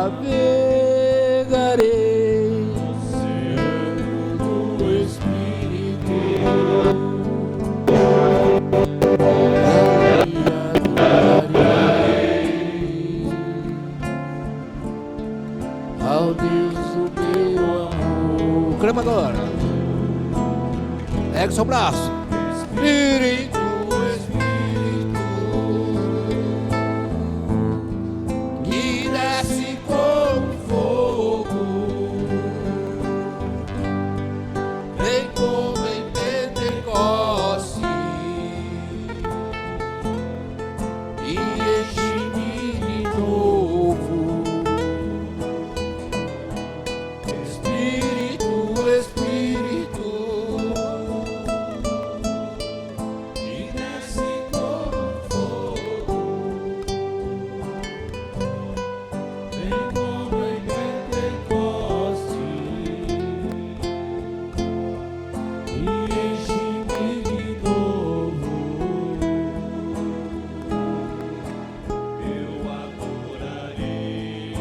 navegarei no oceano do Espírito. Ao Deus do meu amor. Clama agora. Pega o seu braço. Espírito, Espírito, que desce como fogo, vem como em Pentecoste e enche-me de novo. Espírito, Espírito, que desce como fogo, vem como em Pentecoste e enche-me de novo. Eu adorarei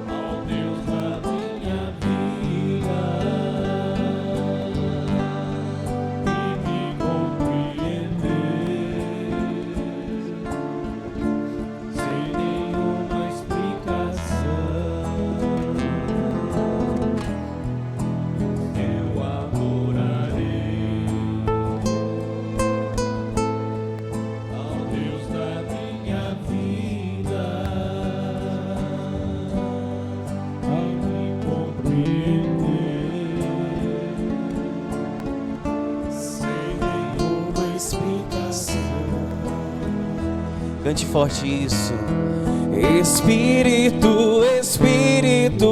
ao Deus da minha vida e me compreender sem nenhuma explicação. Eu adorarei ao Deus da minha vida e me compreender sem nenhuma explicação. Cante forte isso. Espírito, Espírito,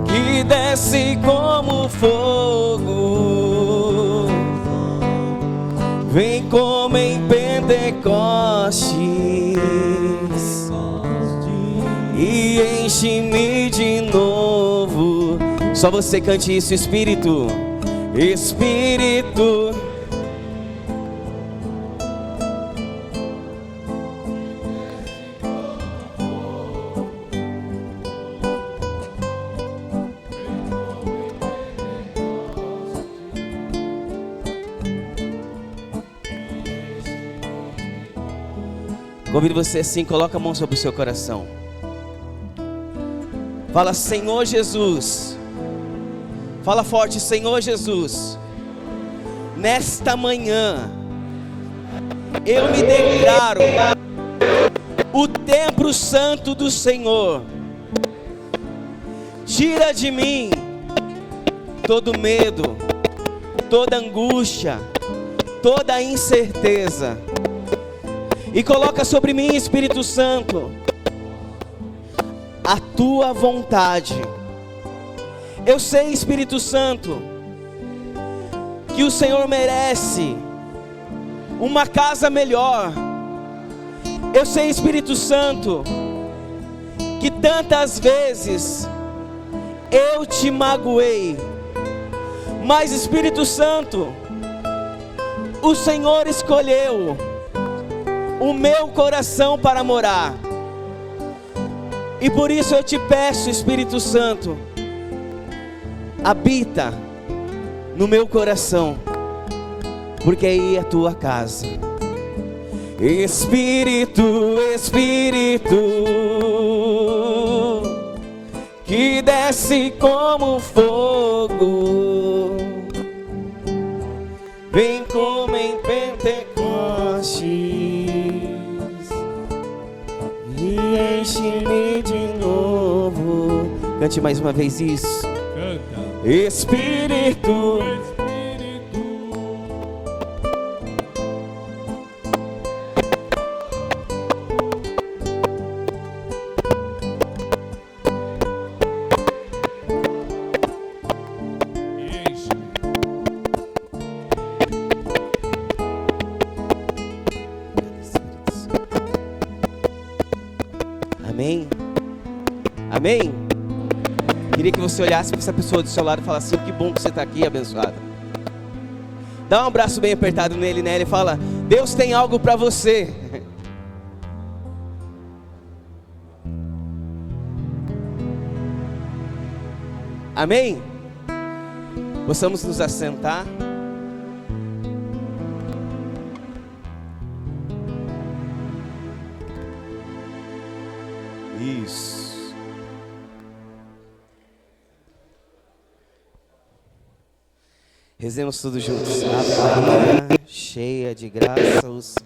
que desce como fogo, vem como em Pentecostes e enche-me de novo. Só você cante isso, Espírito, Espírito. Convido você assim, coloca a mão sobre o seu coração. Fala, Senhor Jesus. Fala forte, Senhor Jesus. Nesta manhã, eu me declaro o templo santo do Senhor. Tira de mim todo medo, toda angústia, toda incerteza. E coloca sobre mim, Espírito Santo, a tua vontade. Eu sei, Espírito Santo, que o Senhor merece uma casa melhor. Eu sei, Espírito Santo, que tantas vezes eu te magoei, mas, Espírito Santo, o Senhor escolheu o meu coração para morar. E por isso eu te peço, Espírito Santo, habita no meu coração, porque aí é a tua casa. Espírito, Espírito, que desce como fogo, vem como em Pentecostes e enche-me de novo. Cante mais uma vez isso. Canta. Espírito, amém? Amém? Queria que você olhasse para essa pessoa do seu lado e falasse assim: que bom que você está aqui, abençoada. Dá um abraço bem apertado nele, né? Ele fala: Deus tem algo para você. Amém? Possamos nos assentar. Isso. Rezemos todos juntos. Ave Maria, cheia de graça,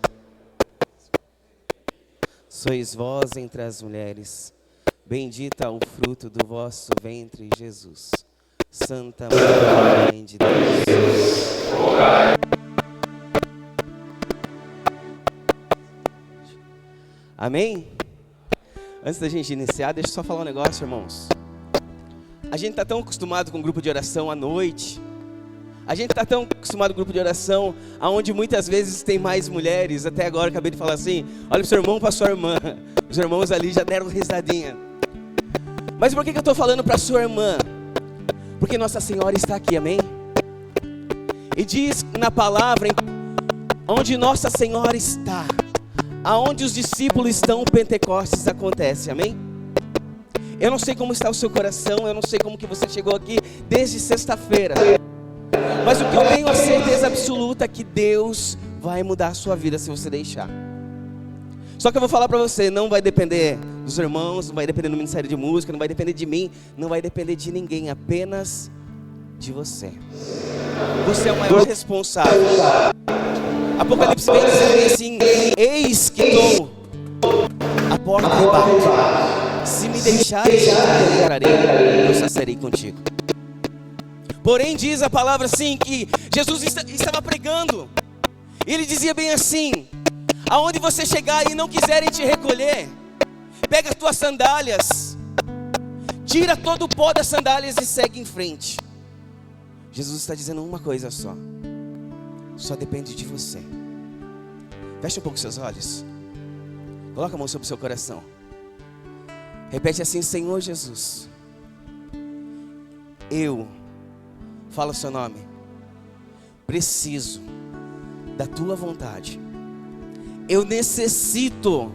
sois vós entre as mulheres. Bendita o fruto do vosso ventre, Jesus. Santa Maria, Mãe de Deus. Amém? Antes da gente iniciar, deixa eu só falar um negócio, irmãos. A gente está tão acostumado com o grupo de oração à noite. A gente está tão acostumado com o grupo de oração, onde muitas vezes tem mais mulheres. Até agora eu acabei de falar assim, olha para o seu irmão, para a sua irmã. Os irmãos ali já deram risadinha. Mas por que eu estou falando para a sua irmã? Porque Nossa Senhora está aqui, amém? E diz na palavra, onde Nossa Senhora está, aonde os discípulos estão, o Pentecostes acontece, amém? Eu não sei como está o seu coração, eu não sei como que você chegou aqui desde sexta-feira. Mas o que eu tenho a certeza absoluta é que Deus vai mudar a sua vida se você deixar. Só que eu vou falar para você, não vai depender dos irmãos, não vai depender do Ministério de Música, não vai depender de mim, não vai depender de ninguém, apenas de você. Você é o maior responsável. Apocalipse vem dizer assim, eis que estou à porta e bato. Se me deixares, eu entrarei, eu saciarei contigo. Porém diz a palavra assim, que Jesus estava pregando. E ele dizia bem assim, aonde você chegar e não quiserem te recolher, pega as tuas sandálias, tira todo o pó das sandálias e segue em frente. Jesus está dizendo uma coisa só depende de você. Feche um pouco seus olhos, coloca a mão sobre o seu coração, repete assim, Senhor Jesus, eu, fala o seu nome, preciso da tua vontade. Eu necessito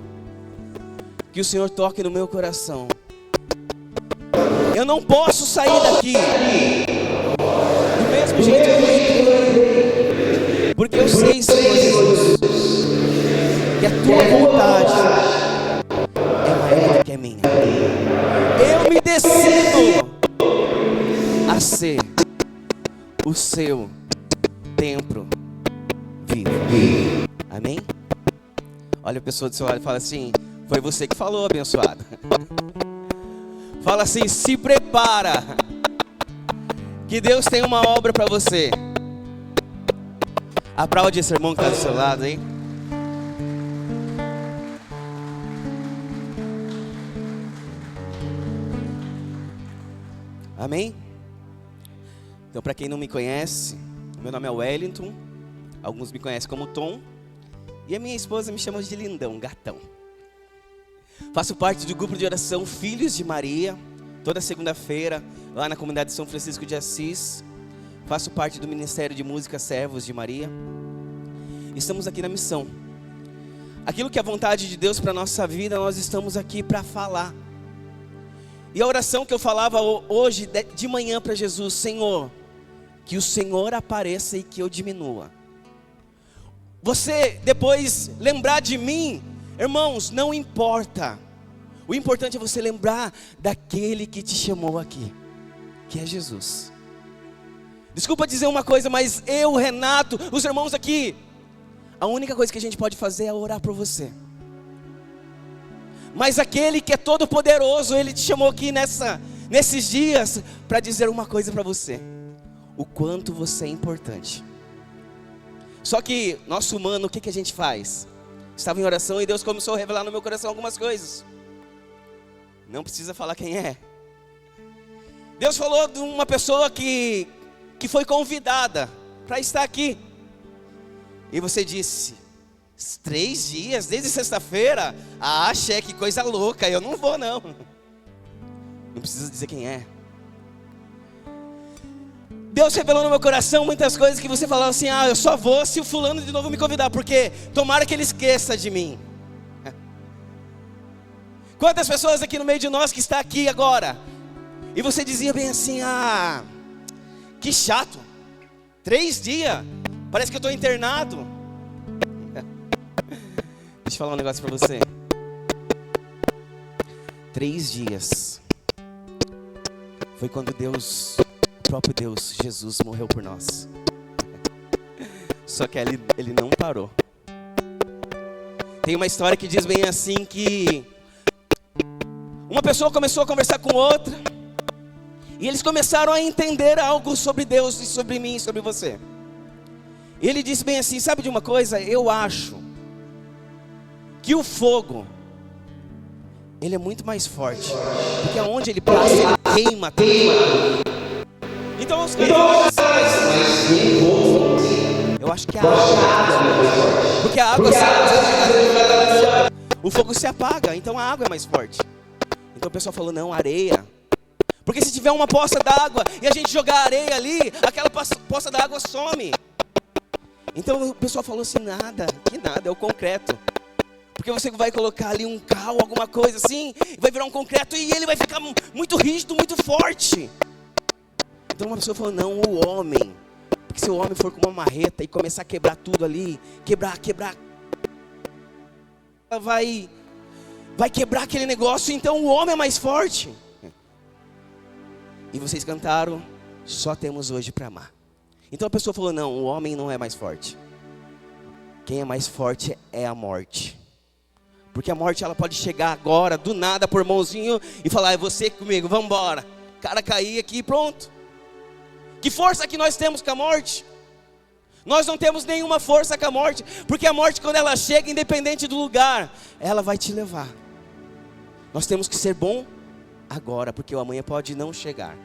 que o Senhor toque no meu coração. Eu não posso sair daqui do mesmo jeito que eu entrei, porque eu sei, Senhor Jesus, que a tua vontade é maior do que a minha. Eu me decido a ser o seu templo vivo. Amém? Olha a pessoa do seu lado e fala assim, foi você que falou, abençoado. Fala assim, se prepara, que Deus tem uma obra para você. Aplaude esse irmão que está do seu lado, hein? Amém? Então, para quem não me conhece, meu nome é Wellington, alguns me conhecem como Tom, e a minha esposa me chama de Lindão, gatão. Faço parte do grupo de oração Filhos de Maria, toda segunda-feira, lá na comunidade de São Francisco de Assis. Faço parte do Ministério de Música Servos de Maria. Estamos aqui na missão. Aquilo que é a vontade de Deus para a nossa vida, nós estamos aqui para falar. E a oração que eu falava hoje de manhã para Jesus, Senhor, que o Senhor apareça e que eu diminua. Você depois lembrar de mim, irmãos, não importa. O importante é você lembrar daquele que te chamou aqui, que é Jesus. Desculpa dizer uma coisa, mas eu, Renato, os irmãos aqui, a única coisa que a gente pode fazer é orar por você. Mas aquele que é todo poderoso, ele te chamou aqui nesses dias para dizer uma coisa para você: o quanto você é importante. Só que, nosso humano, o que a gente faz? Estava em oração e Deus começou a revelar no meu coração algumas coisas. Não precisa falar quem é. Deus falou de uma pessoa que foi convidada para estar aqui. E você disse, 3 dias, desde sexta-feira? Ah, que coisa louca, eu não vou não. Não precisa dizer quem é. Deus revelou no meu coração muitas coisas que você falava assim: eu só vou se o fulano de novo me convidar, porque tomara que ele esqueça de mim. Quantas pessoas aqui no meio de nós que está aqui agora, e você dizia bem assim: que chato, 3 dias, parece que eu estou internado. Deixa eu falar um negócio para você. 3 dias foi quando Deus, o próprio Deus, Jesus, morreu por nós. Só que ele não parou. Tem uma história que diz bem assim que uma pessoa começou a conversar com outra, e eles começaram a entender algo sobre Deus e sobre mim e sobre você. E ele disse bem assim: sabe de uma coisa? Eu acho que o fogo, ele é muito mais forte, porque aonde ele passa, ele queima tudo. Então os caras falam assim: eu acho que a água, porque a água o fogo se apaga, então a água é mais forte. Então o pessoal falou: não, areia. Porque se tiver uma poça d'água e a gente jogar areia ali, aquela poça d'água some. Então o pessoal falou assim: nada, que nada, é o concreto. Porque você vai colocar ali um cal, alguma coisa assim, vai virar um concreto e ele vai ficar muito rígido, muito forte. Então uma pessoa falou: não, o homem. Porque se o homem for com uma marreta e começar a quebrar tudo ali, quebrar, ela vai quebrar aquele negócio, então o homem é mais forte. E vocês cantaram: só temos hoje para amar. Então a pessoa falou: não, o homem não é mais forte. Quem é mais forte é a morte. Porque a morte, ela pode chegar agora, do nada, por mãozinho, e falar: é você comigo, vamos embora. O cara cair aqui e pronto. Que força que nós temos com a morte? Nós não temos nenhuma força com a morte. Porque a morte, quando ela chega, independente do lugar, ela vai te levar. Nós temos que ser bom agora, porque o amanhã pode não chegar.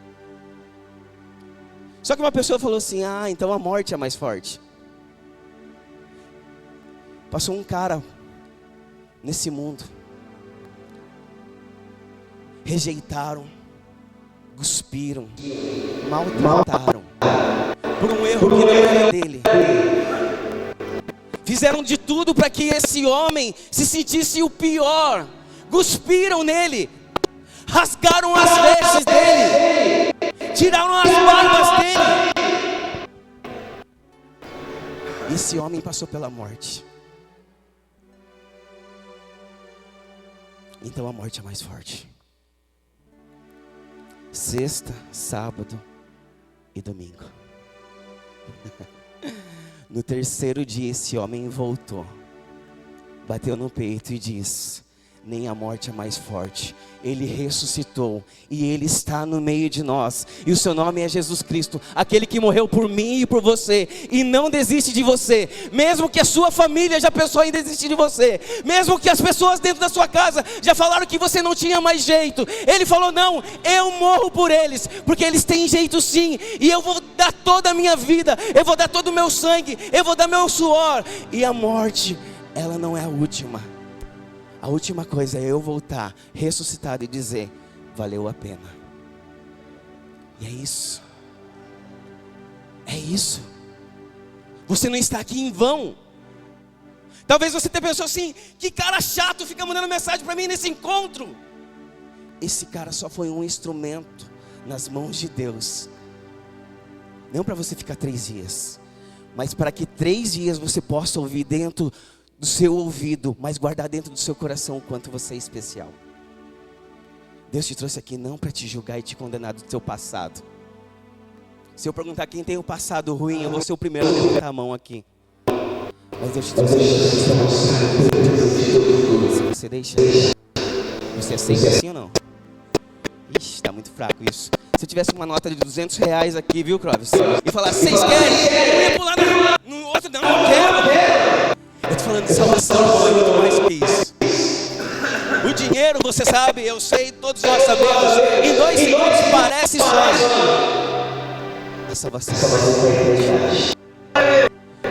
Só que uma pessoa falou assim: então a morte é mais forte. Passou um cara nesse mundo, rejeitaram, cuspiram, maltrataram, por um erro que não era dele. Fizeram de tudo para que esse homem se sentisse o pior. Cuspiram nele, rasgaram as vestes dele, tiraram as barbas dele. Esse homem passou pela morte. Então a morte é mais forte. Sexta, sábado e domingo. No terceiro dia esse homem voltou, bateu no peito e disse: nem a morte é mais forte. Ele ressuscitou e Ele está no meio de nós. E o seu nome é Jesus Cristo, aquele que morreu por mim e por você, e não desiste de você. Mesmo que a sua família já pensou em desistir de você, mesmo que as pessoas dentro da sua casa já falaram que você não tinha mais jeito, Ele falou: não, eu morro por eles, porque eles têm jeito sim. E eu vou dar toda a minha vida, eu vou dar todo o meu sangue, eu vou dar meu suor. E a morte, ela não é a última. A última coisa é eu voltar ressuscitado e dizer: valeu a pena. E é isso. É isso. Você não está aqui em vão. Talvez você tenha pensado assim: que cara chato, fica mandando mensagem para mim nesse encontro. Esse cara só foi um instrumento nas mãos de Deus. Não para você ficar 3 dias, mas para que 3 dias você possa ouvir dentro do seu ouvido, mas guardar dentro do seu coração o quanto você é especial. Deus te trouxe aqui não para te julgar e te condenar do teu passado. Se eu perguntar quem tem um passado ruim, eu vou ser o primeiro a levantar a mão aqui. Mas Deus te trouxe aqui. Se você deixa, você aceita assim ou não? Ixi, está muito fraco isso. Se eu tivesse uma nota de R$200 aqui, viu, Clóvis? E falar: vocês querem? Eu ia pular no outro, não quero. Eu estou falando de salvação, é muito mais que isso. O dinheiro, você sabe, eu sei, todos nós sabemos. Em 2 segundos parece só. A salvação.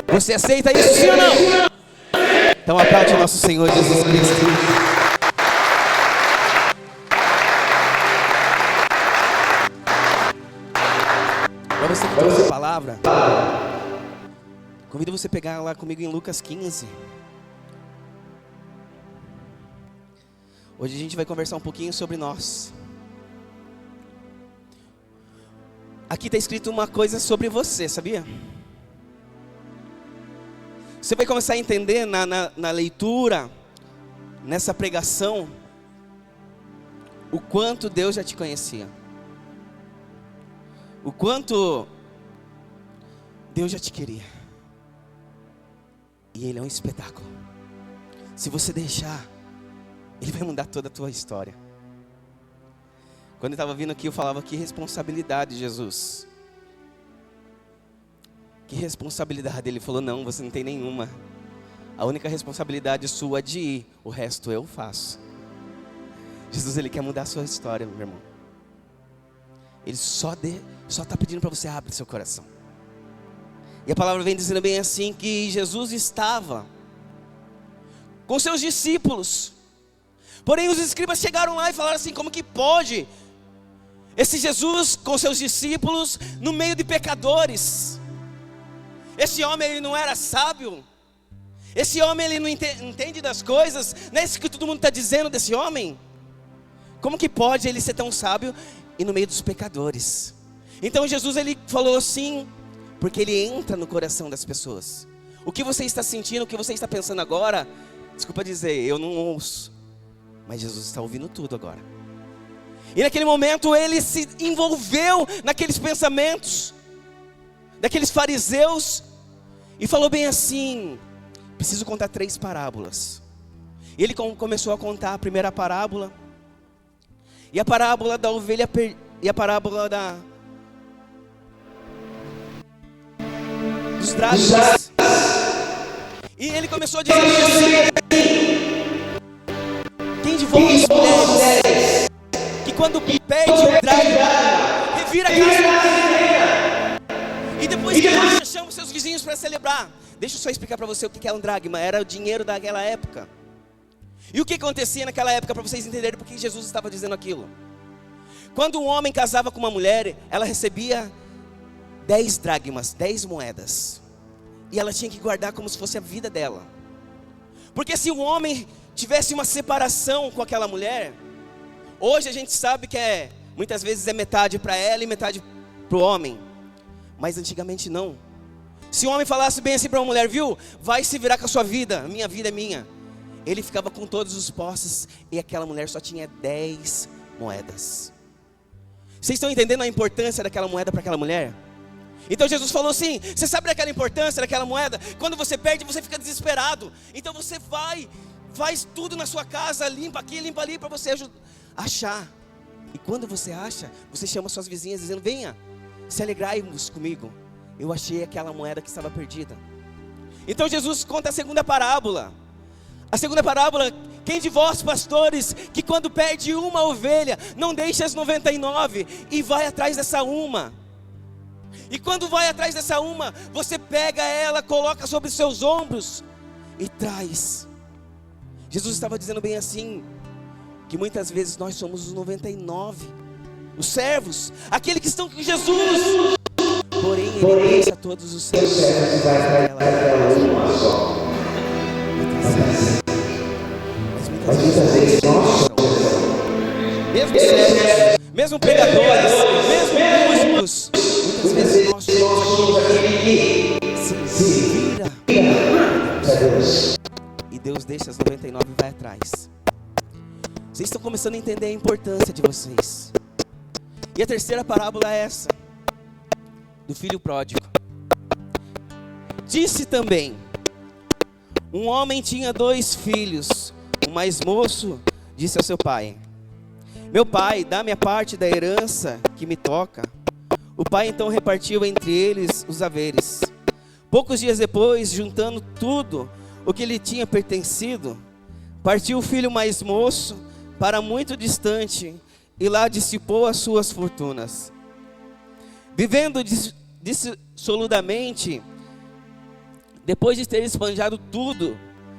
Você aceita isso, sim ou não? Então aplaude o nosso Senhor Jesus Cristo. Para você que está essa palavra, convido você a pegar lá comigo em Lucas 15. Hoje a gente vai conversar um pouquinho sobre nós. Aqui está escrito uma coisa sobre você, sabia? Você vai começar a entender na leitura, nessa pregação, o quanto Deus já te conhecia. O quanto Deus já te queria. E Ele é um espetáculo. Se você deixar, Ele vai mudar toda a tua história. Quando eu estava vindo aqui, eu falava: que responsabilidade, Jesus. Que responsabilidade. Ele falou: não, você não tem nenhuma. A única responsabilidade sua é de ir. O resto eu faço. Jesus, Ele quer mudar a sua história, meu irmão. Ele só está pedindo para você abrir seu coração. E a palavra vem dizendo bem assim, que Jesus estava com seus discípulos. Porém os escribas chegaram lá e falaram assim: como que pode esse Jesus com seus discípulos no meio de pecadores? Esse homem, ele não era sábio? Esse homem, ele não entende das coisas? Não é isso que todo mundo está dizendo desse homem? Como que pode ele ser tão sábio e no meio dos pecadores? Então Jesus, ele falou assim, porque ele entra no coração das pessoas. O que você está sentindo, o que você está pensando agora, desculpa dizer, eu não ouço, mas Jesus está ouvindo tudo agora. E naquele momento ele se envolveu naqueles pensamentos daqueles fariseus e falou bem assim: preciso contar 3 parábolas. E ele começou a contar a primeira parábola, e a parábola da ovelha e a parábola dos dragões. E ele começou a dizer assim: quem de vós, mulheres, que quando perde o dragão, revira a casa e depois que acha, chama os seus vizinhos para celebrar. Deixa eu só explicar para você o que é um dracma. Era o dinheiro daquela época. E o que acontecia naquela época, para vocês entenderem por que Jesus estava dizendo aquilo? Quando um homem casava com uma mulher, ela recebia 10 dracmas, 10 moedas. E ela tinha que guardar como se fosse a vida dela. Porque se o homem tivesse uma separação com aquela mulher, hoje a gente sabe que muitas vezes é metade para ela e metade para o homem. Mas antigamente não. Se o homem falasse bem assim para uma mulher: viu, vai se virar com a sua vida, minha vida é minha, ele ficava com todos os posses e aquela mulher só tinha 10 moedas. Vocês estão entendendo a importância daquela moeda para aquela mulher? Então Jesus falou assim: você sabe daquela importância daquela moeda? Quando você perde, você fica desesperado. Então você faz tudo na sua casa, limpa aqui, limpa ali, para você achar. E quando você acha, você chama suas vizinhas dizendo: venha, se alegrai-vos comigo, eu achei aquela moeda que estava perdida. Então Jesus conta a segunda parábola. A segunda parábola: quem de vós, pastores, que quando perde uma ovelha, não deixa as 99 e vai atrás dessa uma? E quando vai atrás dessa uma, você pega ela, coloca sobre os seus ombros e traz. Jesus estava dizendo bem assim, que muitas vezes nós somos os 99, os servos, aqueles que estão com Jesus. Porém ele deixa todos os servos e vai para ela uma só. Mas muitas vezes nós somos, mesmo servos, mesmo pregadores, mesmo músicos, muitas vezes nós somos aquele que se vira para Deus. E Deus deixa as 99 e vai atrás. Vocês estão começando a entender a importância de vocês. E a terceira parábola é essa, do filho pródigo. Disse também: um homem tinha 2 filhos. O mais moço disse ao seu pai: meu pai, dá-me a parte da herança que me toca. O pai então repartiu entre eles os haveres. Poucos dias depois, juntando tudo o que lhe tinha pertencido, partiu o filho mais moço para muito distante e lá dissipou as suas fortunas. Vivendo dissolutamente, depois de ter esbanjado tudo,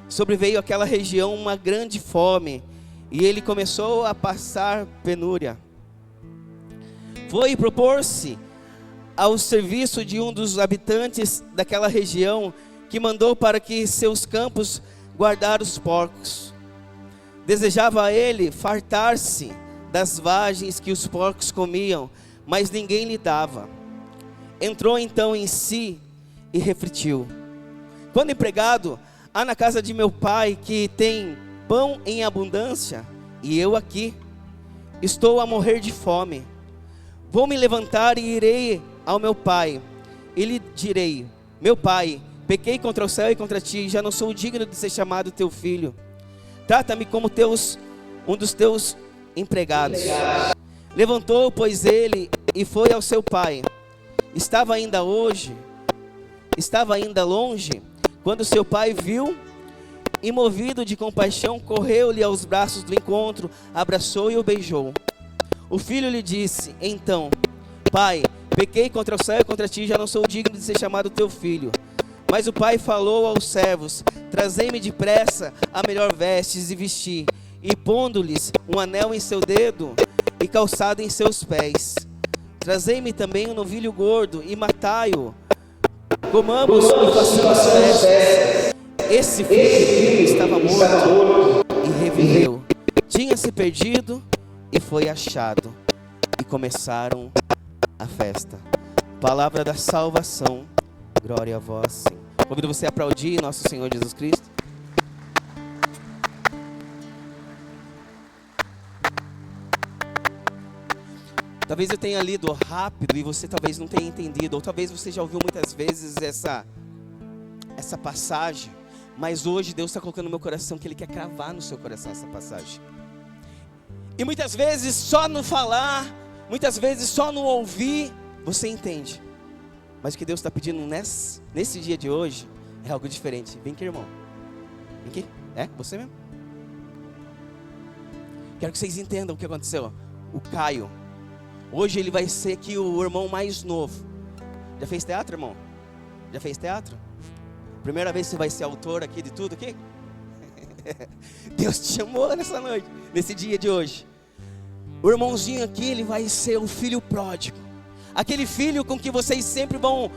sobreveio àquela região uma grande fome, e ele começou a passar penúria. Foi propor-se ao serviço de um dos habitantes daquela região, que mandou para que seus campos guardar os porcos. Desejava ele fartar-se das vagens que os porcos comiam, mas ninguém lhe dava. Entrou então em si e refletiu: quando empregado há na casa de meu pai que tem pão em abundância, e eu aqui estou a morrer de fome. Vou me levantar e irei ao meu pai, e lhe direi: meu pai, pequei contra o céu e contra ti, já não sou digno de ser chamado teu filho. Trata-me como um dos teus empregados. Levantou, pois, ele e foi ao seu pai. Estava ainda longe, quando seu pai viu, e movido de compaixão, correu-lhe aos braços do encontro, abraçou e o beijou. O filho lhe disse então: pai, pequei contra o céu e contra ti, já não sou digno de ser chamado teu filho. Mas o pai falou aos servos: trazei-me depressa a melhor vestes e vesti, e pondo-lhes um anel em seu dedo e calçado em seus pés. Trazei-me também um novilho gordo e matai-o. Comamos e façamos festas. Esse filho estava morto e reviveu. Tinha se perdido e foi achado. E começaram a festa. Palavra da salvação. Glória a vós, Senhor. Convido você a aplaudir nosso Senhor Jesus Cristo. Talvez eu tenha lido rápido e você talvez não tenha entendido, ou talvez você já ouviu muitas vezes essa passagem, mas hoje Deus está colocando no meu coração que Ele quer cravar no seu coração essa passagem. E muitas vezes só no falar, muitas vezes só no ouvir, você entende. Mas o que Deus está pedindo nesse dia de hoje é algo diferente. Vem aqui, irmão. Vem aqui. É? Você mesmo? Quero que vocês entendam o que aconteceu. O Caio, hoje ele vai ser aqui o irmão mais novo. Já fez teatro, irmão? Já fez teatro? Primeira vez que você vai ser autor aqui de tudo aqui? Deus te chamou nessa noite, nesse dia de hoje. O irmãozinho aqui, ele vai ser o filho pródigo. Aquele filho com que vocês sempre vão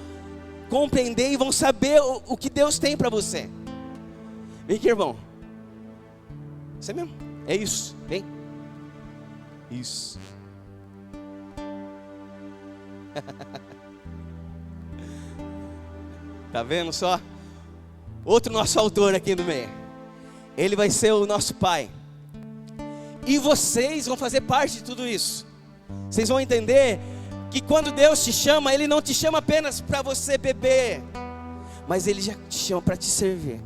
compreender e vão saber o que Deus tem para você. Vem aqui, irmão. Você mesmo? É isso. Vem. Isso. Tá vendo só? Outro nosso autor aqui no meio. Ele vai ser o nosso pai. E vocês vão fazer parte de tudo isso. Vocês vão entender que quando Deus te chama, Ele não te chama apenas para você beber, mas Ele já te chama para te servir.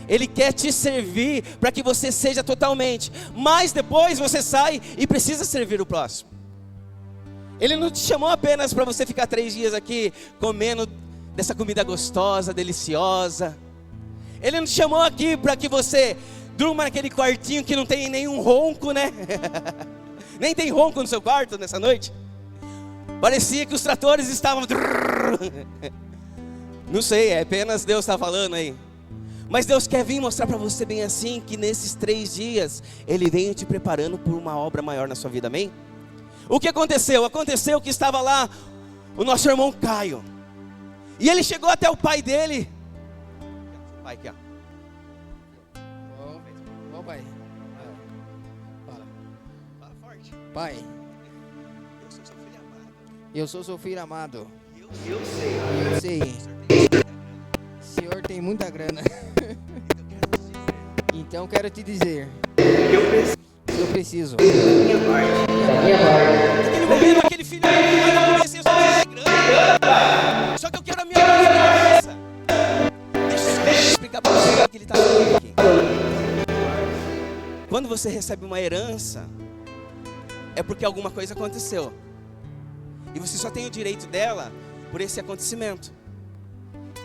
Ele quer te servir para que você seja totalmente. Mas depois você sai e precisa servir o próximo. Ele não te chamou apenas para você ficar 3 dias aqui comendo dessa comida gostosa, deliciosa. Ele não te chamou aqui para que você durma naquele quartinho que não tem nenhum ronco, né? Nem tem ronco no seu quarto nessa noite. Parecia que os tratores estavam... Não sei, é apenas Deus está falando aí. Mas Deus quer vir mostrar para você bem assim, que nesses 3 dias, Ele vem te preparando por uma obra maior na sua vida, amém? O que aconteceu? Aconteceu que estava lá o nosso irmão Caio. E ele chegou até o pai dele. Pai aqui, ó. Ô pai. Fala. Fala forte. Pai, eu sou seu filho amado. eu sou seu filho amado. Eu sei. Eu sei. O senhor tem muita grana. Então quero te dizer. Eu preciso. Da minha parte. Naquele momento, aquele filho ainda conheceu só grana. Só que eu quero a minha parte. Deixa eu explicar para você o que ele está falando aqui. Quando você recebe uma herança, é porque alguma coisa aconteceu. E você só tem o direito dela por esse acontecimento.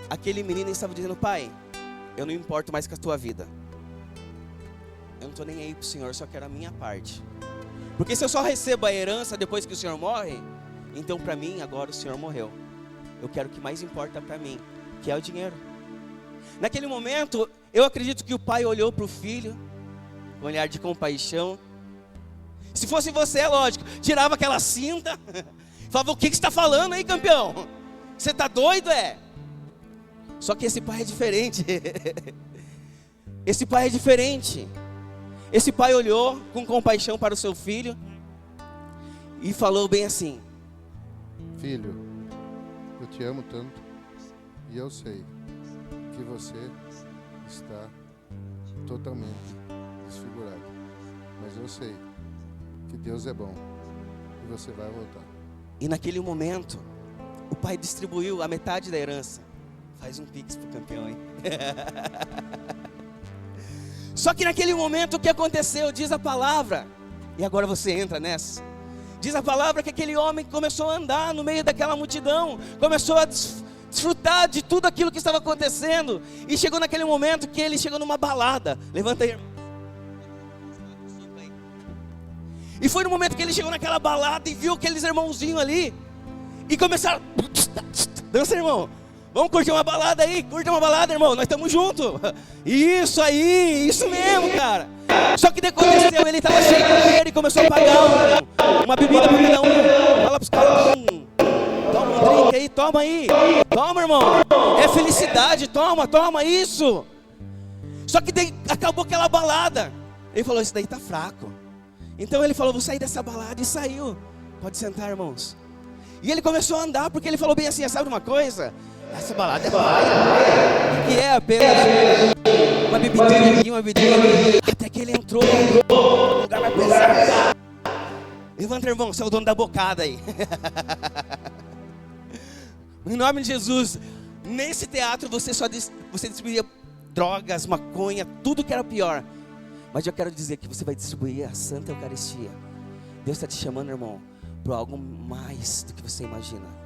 Aquele menino estava dizendo: pai, eu não me importo mais com a tua vida. Eu não estou nem aí para o Senhor, eu só quero a minha parte. Porque se eu só recebo a herança depois que o Senhor morre, então para mim agora o Senhor morreu. Eu quero o que mais importa para mim, que é o dinheiro. Naquele momento, eu acredito que o pai olhou para o filho, com um olhar de compaixão. Se fosse você, é lógico, tirava aquela cinta, Falava, o que você está falando aí, campeão? Você está doido, é? Só que esse pai é diferente. Esse pai é diferente. Esse pai olhou com compaixão para o seu filho e falou bem assim: filho, eu te amo tanto e eu sei que você está totalmente desfigurado, mas eu sei que Deus é bom e você vai voltar. E naquele momento, o pai distribuiu a metade da herança. Faz um pix pro campeão, hein? Só que naquele momento o que aconteceu? Diz a palavra, e agora você entra nessa. Diz a palavra que aquele homem começou a andar no meio daquela multidão, começou a desfrutar de tudo aquilo que estava acontecendo, e chegou naquele momento que ele chegou numa balada. Levanta aí, irmão. E foi no momento que ele chegou naquela balada e viu aqueles irmãozinhos ali, e começaram, dança, irmão. Vamos curtir uma balada aí, curta uma balada, irmão, nós estamos juntos. Isso aí, isso mesmo, cara. Só que aconteceu, ele estava cheio de dinheiro e começou a pagar uma bebida para cada um. Fala pros caras, toma um drink aí, toma aí. Toma, irmão, é felicidade, toma, isso. Só que daí acabou aquela balada. Ele falou, isso daí tá fraco. Então ele falou, vou sair dessa balada, e saiu. Pode sentar, irmãos. E ele começou a andar, porque ele falou bem assim, sabe uma coisa? Essa balada é paia, que é apenas uma bebidinha aqui, uma bebidinha ali. Até que ele entrou no lugar mais pesado. Levanta, irmão, você é o dono da bocada aí. Em nome de Jesus, nesse teatro você distribuía drogas, maconha, tudo que era pior. Mas eu quero dizer que você vai distribuir a Santa Eucaristia. Deus está te chamando, irmão, para algo mais do que você imagina.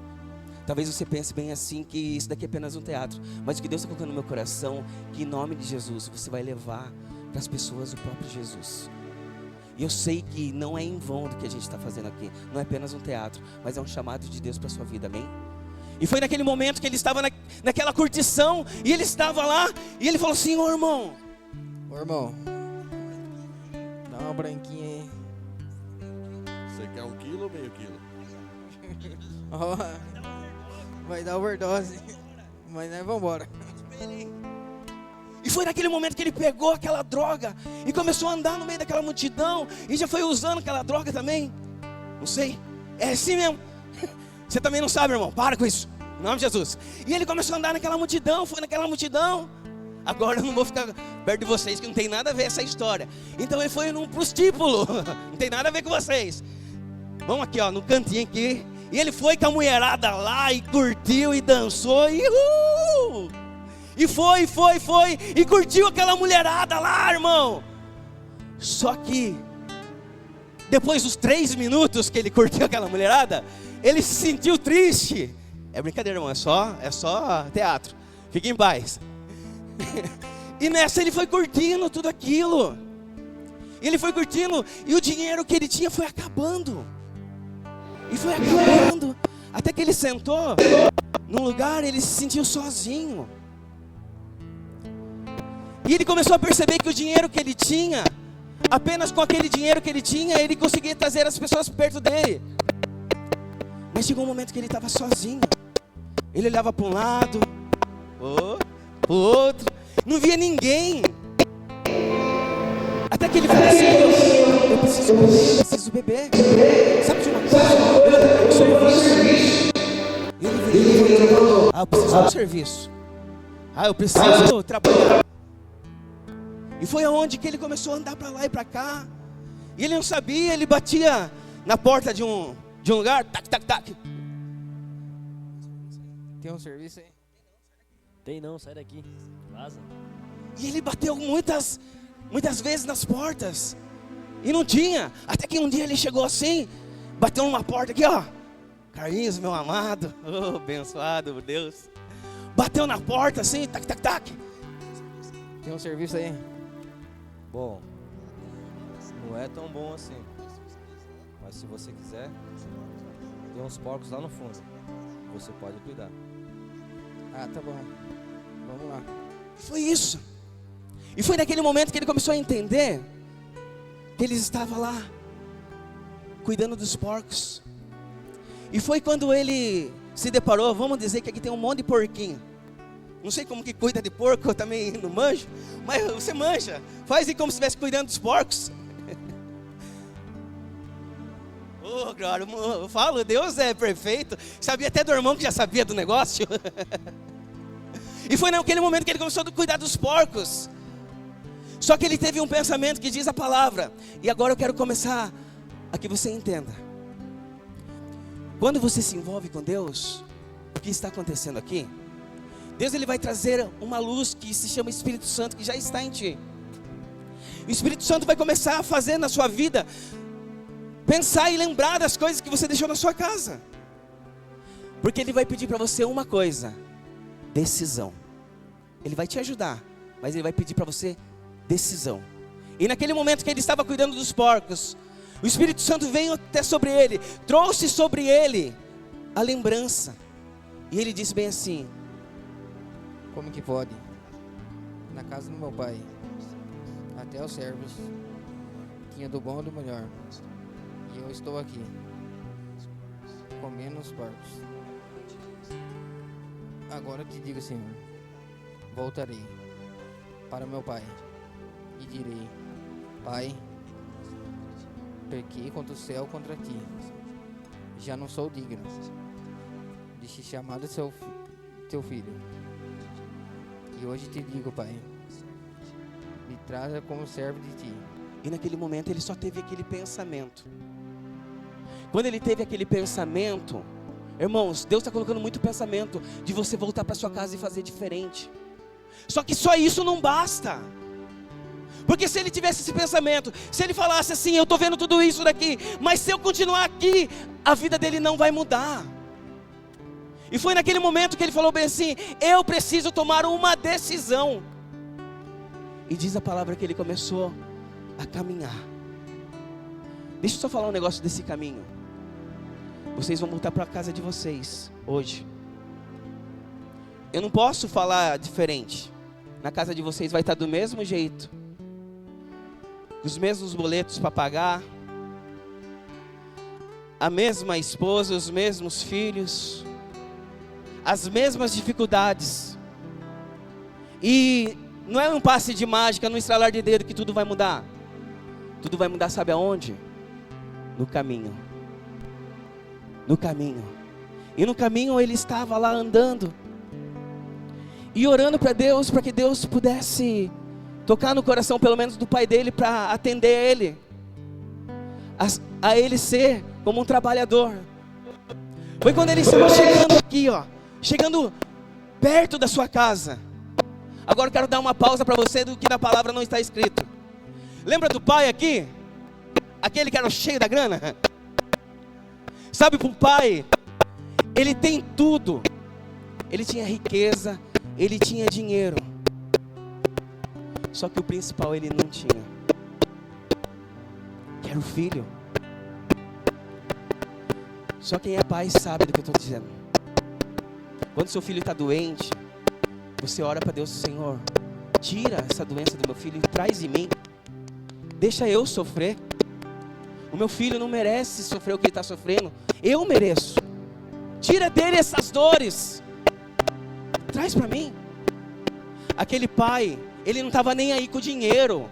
Talvez você pense bem assim, que isso daqui é apenas um teatro. Mas o que Deus está colocando no meu coração, que em nome de Jesus, você vai levar para as pessoas o próprio Jesus. E eu sei que não é em vão do que a gente está fazendo aqui. Não é apenas um teatro, mas é um chamado de Deus para a sua vida, amém? E foi naquele momento que ele estava naquela curtição, e ele estava lá, e ele falou assim, ô irmão, dá uma branquinha aí. Você quer 1 quilo ou meio quilo? Vai dar overdose, mas nós vamos embora. E foi naquele momento que ele pegou aquela droga e começou a andar no meio daquela multidão, e já foi usando aquela droga também. Não sei, é assim mesmo. Você também não sabe, irmão, para com isso, em nome de Jesus. E ele começou a andar naquela multidão, foi naquela multidão. Agora eu não vou ficar perto de vocês, que não tem nada a ver essa história. Então ele foi num prostíbulo, não tem nada a ver com vocês. Vamos aqui, ó, no cantinho aqui. E ele foi com a mulherada lá e curtiu e dançou e E foi, e curtiu aquela mulherada lá, irmão. Só que depois dos 3 minutos que ele curtiu aquela mulherada, ele se sentiu triste. É brincadeira, irmão, é só teatro. Fique em paz. E nessa ele foi curtindo tudo aquilo. Ele foi curtindo e o dinheiro que ele tinha foi acabando. E foi acabando, até que ele sentou num lugar, ele se sentiu sozinho. E ele começou a perceber que o dinheiro que ele tinha, apenas com aquele dinheiro que ele tinha, ele conseguia trazer as pessoas perto dele. Mas chegou um momento que ele estava sozinho. Ele olhava para um lado, para o outro, não via ninguém. Até que ele falou assim, eu preciso beber. Sabe de uma coisa? Eu sou serviço. Ele falou, eu preciso do serviço. Eu preciso trabalhar. E foi aonde que ele começou a andar para lá e para cá. E ele não sabia, ele batia na porta de um lugar, tac. Tem um serviço aí? Tem não, sai daqui, vaza. E ele bateu muitas vezes nas portas. E não tinha. Até que um dia ele chegou assim, bateu numa porta aqui, ó. Carlinhos, meu amado, abençoado por Deus. Bateu na porta assim, tac. Tem um serviço aí? Bom, não é tão bom assim. Mas se você quiser, tem uns porcos lá no fundo. Você pode cuidar. Tá bom. Vamos lá. Foi isso. E foi naquele momento que ele começou a entender que eles estavam lá cuidando dos porcos. E foi quando ele se deparou, vamos dizer que aqui tem um monte de porquinho. Não sei como que cuida de porco, eu também não manjo, mas você manja. Faz aí como se estivesse cuidando dos porcos. Oh, glória, eu falo, Deus é perfeito. Sabia até do irmão que já sabia do negócio. E foi naquele momento que ele começou a cuidar dos porcos. Só que ele teve um pensamento que diz a palavra. E agora eu quero começar a que você entenda. Quando você se envolve com Deus, o que está acontecendo aqui? Deus ele vai trazer uma luz que se chama Espírito Santo, que já está em ti. O Espírito Santo vai começar a fazer na sua vida, pensar e lembrar das coisas que você deixou na sua casa. Porque ele vai pedir para você uma coisa: decisão. Ele vai te ajudar, mas ele vai pedir para você decisão. E naquele momento que ele estava cuidando dos porcos, o Espírito Santo veio até sobre ele, trouxe sobre ele a lembrança. E ele disse bem assim: como que pode? Na casa do meu pai, até os servos tinha do bom e do melhor, e eu estou aqui, comendo os porcos. Agora eu te digo, Senhor, voltarei para meu pai e direi: Pai, pequei contra o céu, contra ti, já não sou digno de te chamar de teu filho. E hoje te digo, Pai, me traga como servo de ti. E naquele momento ele só teve aquele pensamento. Quando ele teve aquele pensamento, irmãos, Deus está colocando muito pensamento de você voltar para sua casa e fazer diferente. Só que só isso não basta. Porque se ele tivesse esse pensamento, se ele falasse assim: eu estou vendo tudo isso daqui, mas se eu continuar aqui, a vida dele não vai mudar. E foi naquele momento que ele falou bem assim: eu preciso tomar uma decisão. E diz a palavra que ele começou a caminhar. Deixa eu só falar um negócio desse caminho. Vocês vão voltar para a casa de vocês hoje. Eu não posso falar diferente. Na casa de vocês vai estar do mesmo jeito, os mesmos boletos para pagar, a mesma esposa, os mesmos filhos, as mesmas dificuldades. E não é um passe de mágica, no estralar de dedo que tudo vai mudar. Tudo vai mudar, sabe aonde? No caminho. No caminho. E no caminho ele estava lá andando e orando para Deus, para que Deus pudesse tocar no coração pelo menos do pai dele, para atender ele, a ele ser como um trabalhador. Foi quando ele estava chegando aqui, ó, chegando perto da sua casa. Agora eu quero dar uma pausa para você do que na palavra não está escrito. Lembra do pai aqui? Aquele que era cheio da grana? Sabe, para o pai, ele tem tudo. Ele tinha riqueza, ele tinha dinheiro. Só que o principal ele não tinha, que era o filho. Só quem é pai sabe do que eu estou dizendo. Quando seu filho está doente, você ora para Deus: Senhor, tira essa doença do meu filho e traz em mim. Deixa eu sofrer. O meu filho não merece sofrer o que ele está sofrendo. Eu mereço. Tira dele essas dores. Traz para mim. Aquele pai, ele não estava nem aí com o dinheiro.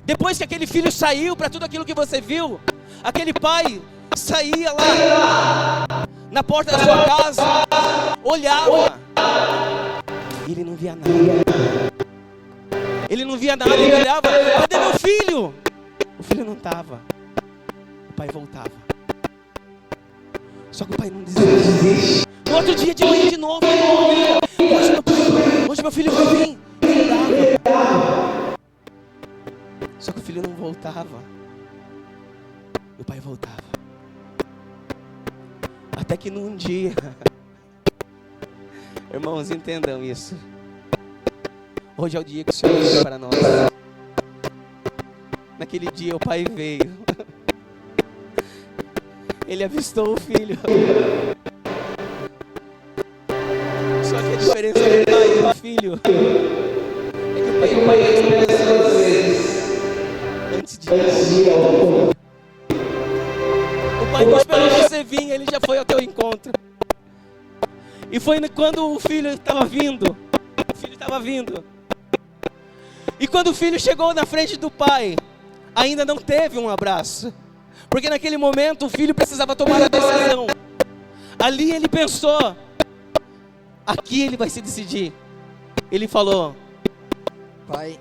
Depois que aquele filho saiu para tudo aquilo que você viu, aquele pai saía lá na porta da sua casa, olhava, e ele não via nada. Ele não via nada, ele olhava: cadê meu filho? O filho não estava. O pai voltava. Só que o pai não desistia. No outro dia de manhã de novo, hoje meu filho vai vir. Ele dava. Só que o filho não voltava. E o pai voltava. Até que num dia, irmãos, entendam isso. Hoje é o dia que o Senhor veio para nós. Naquele dia o pai veio. Ele avistou o filho. Só que a diferença do pai e do filho é que o pai conhece duas vezes antes de ir ao filho. O pai não esperou você vinha, ele já foi ao teu encontro. E foi quando o filho estava vindo. E quando o filho chegou na frente do pai, ainda não teve um abraço. Porque naquele momento o filho precisava tomar a decisão. Ali ele pensou, aqui ele vai se decidir. Ele falou: Pai,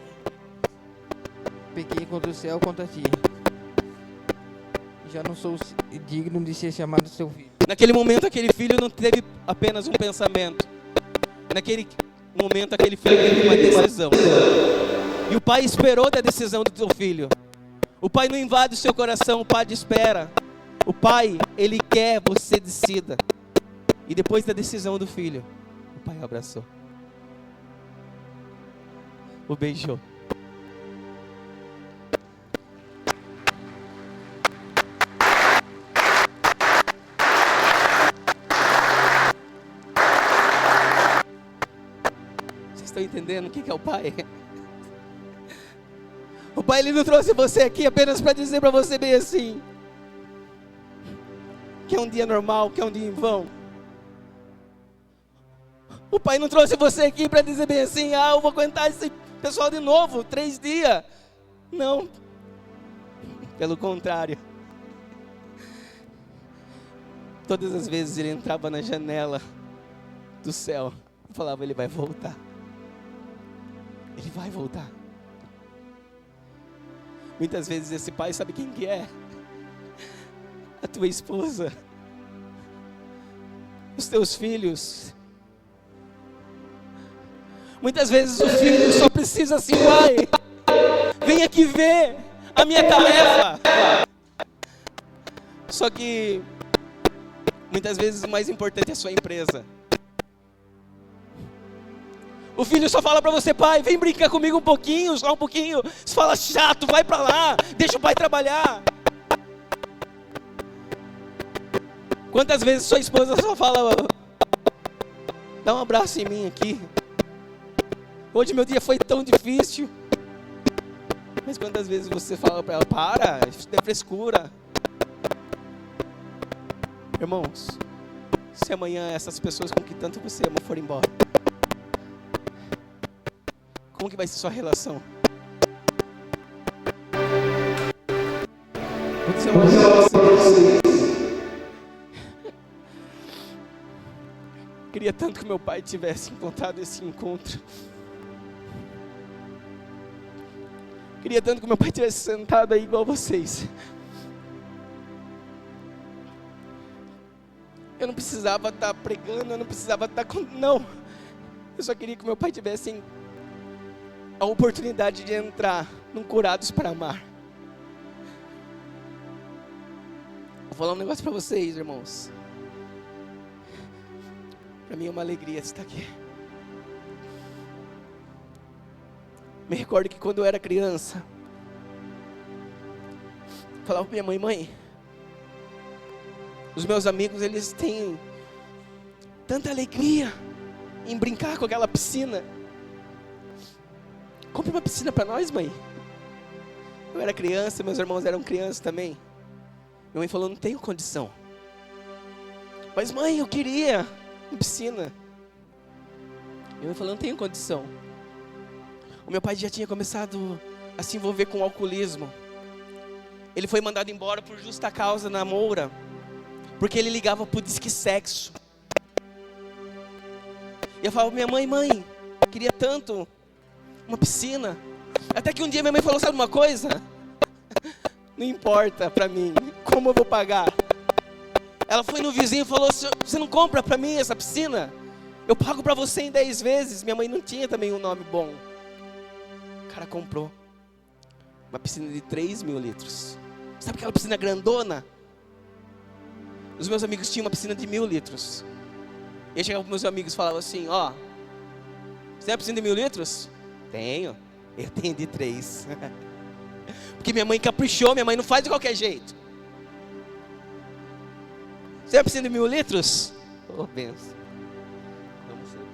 pequei contra o céu, contra ti. Já não sou digno de ser chamado seu filho. Naquele momento aquele filho não teve apenas um pensamento. Naquele momento aquele filho teve uma decisão. E o pai esperou da decisão do seu filho. O pai não invade o seu coração, o pai espera. O pai, ele quer você decida. E depois da decisão do filho, o pai abraçou. O beijou. Vocês estão entendendo o que é o pai? O pai, ele não trouxe você aqui apenas para dizer para você bem assim, que é um dia normal, que é um dia em vão. O pai não trouxe você aqui para dizer bem assim, eu vou aguentar esse pessoal de novo, 3 dias. Não. Pelo contrário. Todas as vezes ele entrava na janela do céu e falava, ele vai voltar. Ele vai voltar. Muitas vezes esse pai sabe quem que é? A tua esposa. Os teus filhos. Muitas vezes o filho só precisa assim, pai, vem aqui ver a minha tarefa. Só que muitas vezes o mais importante é a sua empresa. O filho só fala para você, pai, vem brincar comigo um pouquinho, só um pouquinho. Você fala, chato, vai para lá, deixa o pai trabalhar. Quantas vezes sua esposa só fala, dá um abraço em mim aqui. Hoje meu dia foi tão difícil. Mas quantas vezes você fala para ela, para, isso é frescura. Irmãos, se amanhã essas pessoas com que tanto você ama forem embora, como que vai ser sua relação? Queria tanto que meu pai tivesse encontrado esse encontro. Queria tanto que meu pai tivesse sentado aí igual vocês. Eu não precisava estar pregando, eu não precisava estar não. Eu só queria que meu pai tivesse a oportunidade de entrar num Curados para Amar. Vou falar um negócio para vocês, irmãos. Para mim é uma alegria estar aqui. Me recordo que quando eu era criança, falava para minha mãe, os meus amigos, eles têm tanta alegria em brincar com aquela piscina. Compre uma piscina para nós, mãe. Eu era criança, meus irmãos eram crianças também. Minha mãe falou, não tenho condição. Mas mãe, eu queria uma piscina. Minha mãe falou, não tenho condição. O meu pai já tinha começado a se envolver com o alcoolismo. Ele foi mandado embora por justa causa na Moura, porque ele ligava pro disque sexo. E eu falava, minha mãe, queria tanto uma piscina. Até que um dia minha mãe falou, sabe uma coisa? Não importa pra mim, como eu vou pagar? Ela foi no vizinho e falou, você não compra pra mim essa piscina? Eu pago pra você em 10 vezes. Minha mãe não tinha também um nome bom. O cara comprou uma piscina de 3.000 litros. Sabe aquela piscina grandona? Os meus amigos tinham uma piscina de 1.000 litros. E eu chegava para meus amigos e falava assim, você tem uma piscina de 1.000 litros? Tenho. Eu tenho de 3. Porque minha mãe caprichou, minha mãe não faz de qualquer jeito. Você tem uma piscina de 1.000 litros? Oh, benção. Vamos sentar.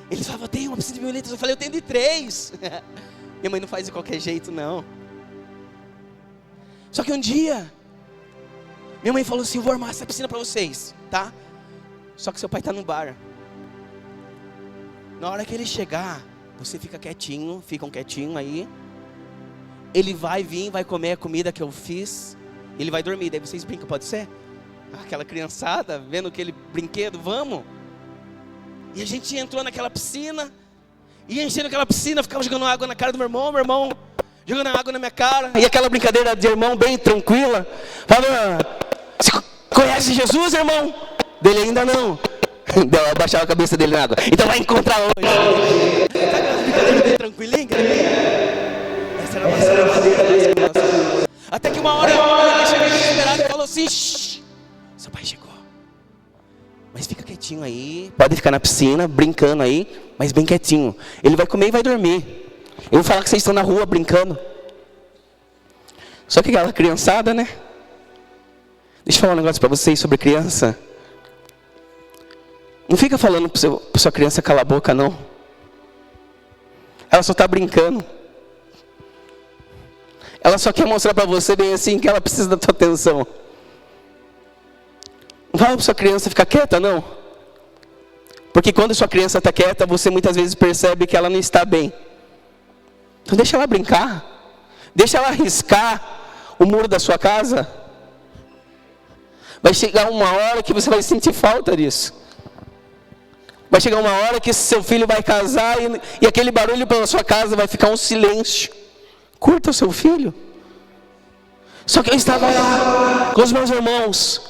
Eles falavam, eu tenho uma piscina de 1.000 litros. Eu falei, eu tenho de 3. Minha mãe não faz de qualquer jeito, não. Só que um dia, minha mãe falou assim, eu vou armar essa piscina para vocês, tá? Só que seu pai está no bar. Na hora que ele chegar, você fica quietinho, ficam quietinho aí. Ele vai vir, vai comer a comida que eu fiz. Ele vai dormir, daí vocês brincam, pode ser? Aquela criançada, vendo aquele brinquedo, vamos. E a gente entrou naquela piscina. Ia enchendo aquela piscina, ficava jogando água na cara do meu irmão jogando água na minha cara. E aquela brincadeira de irmão bem tranquila. Falava, você conhece Jesus, irmão? Dele ainda não. Daí eu abaixava a cabeça dele na água. Então vai encontrar hoje. Sabe aquela brincadeira bem tranquilinha? Essa era a nossa brincadeira. Até que uma hora ele chegou desesperado e falou assim, shh, seu pai chegou. Mas fica quietinho aí, pode ficar na piscina, brincando aí, mas bem quietinho. Ele vai comer e vai dormir. Eu vou falar que vocês estão na rua brincando. Só que aquela criançada, né? Deixa eu falar um negócio para vocês sobre criança. Não fica falando para sua criança calar a boca, não. Ela só está brincando. Ela só quer mostrar para você bem assim que ela precisa da tua atenção. Não fala para sua criança ficar quieta, não. Porque quando sua criança está quieta, você muitas vezes percebe que ela não está bem. Então deixa ela brincar. Deixa ela riscar o muro da sua casa. Vai chegar uma hora que você vai sentir falta disso. Vai chegar uma hora que seu filho vai casar e aquele barulho pela sua casa vai ficar um silêncio. Curta o seu filho. Só que eu estava lá com os meus irmãos.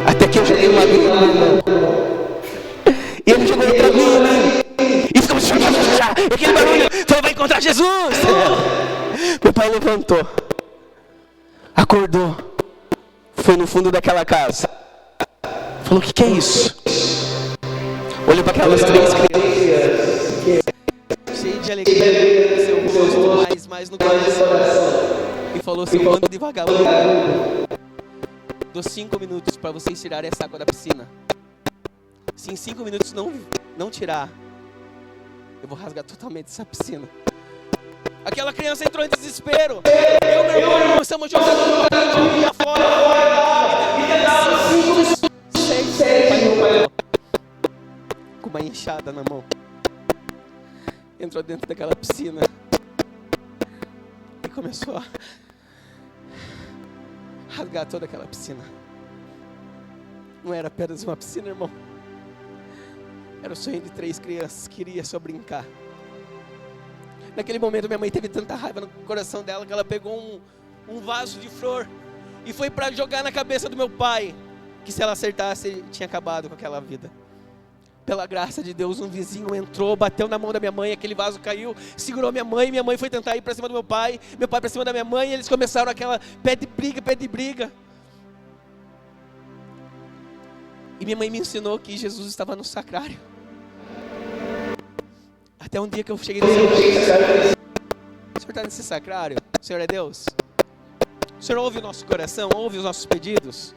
Até que eu joguei uma mina. E ele jogou outra mina. E ficou e aquele barulho. Falou, vai encontrar Jesus. Meu pai levantou. Acordou. Foi no fundo daquela casa. Falou, o que é isso? Olhou para aquelas 3 crianças. Cheio de alegria no seu rosto, mais no coração. E falou assim, bando de vagabundo. Dou 5 minutos para vocês tirarem essa água da piscina. Se em 5 minutos não tirar, eu vou rasgar totalmente essa piscina. Aquela criança entrou em desespero. Eu e meu irmão começamos a jogar lá fora. Com uma enxada na mão. Entrou dentro daquela piscina. E começou a rasgar toda aquela piscina. Não era apenas uma piscina, irmão. Era o sonho de 3 crianças que queria só brincar. Naquele momento minha mãe teve tanta raiva no coração dela que ela pegou um vaso de flor e foi para jogar na cabeça do meu pai, que se ela acertasse tinha acabado com aquela vida. Pela graça de Deus, um vizinho entrou, bateu na mão da minha mãe, aquele vaso caiu, segurou minha mãe foi tentar ir para cima do meu pai para cima da minha mãe, e eles começaram aquela pé de briga. E minha mãe me ensinou que Jesus estava no sacrário. Até um dia que eu cheguei nesse sacrário. O Senhor está nesse sacrário? O Senhor é Deus? O Senhor ouve o nosso coração? Ouve os nossos pedidos?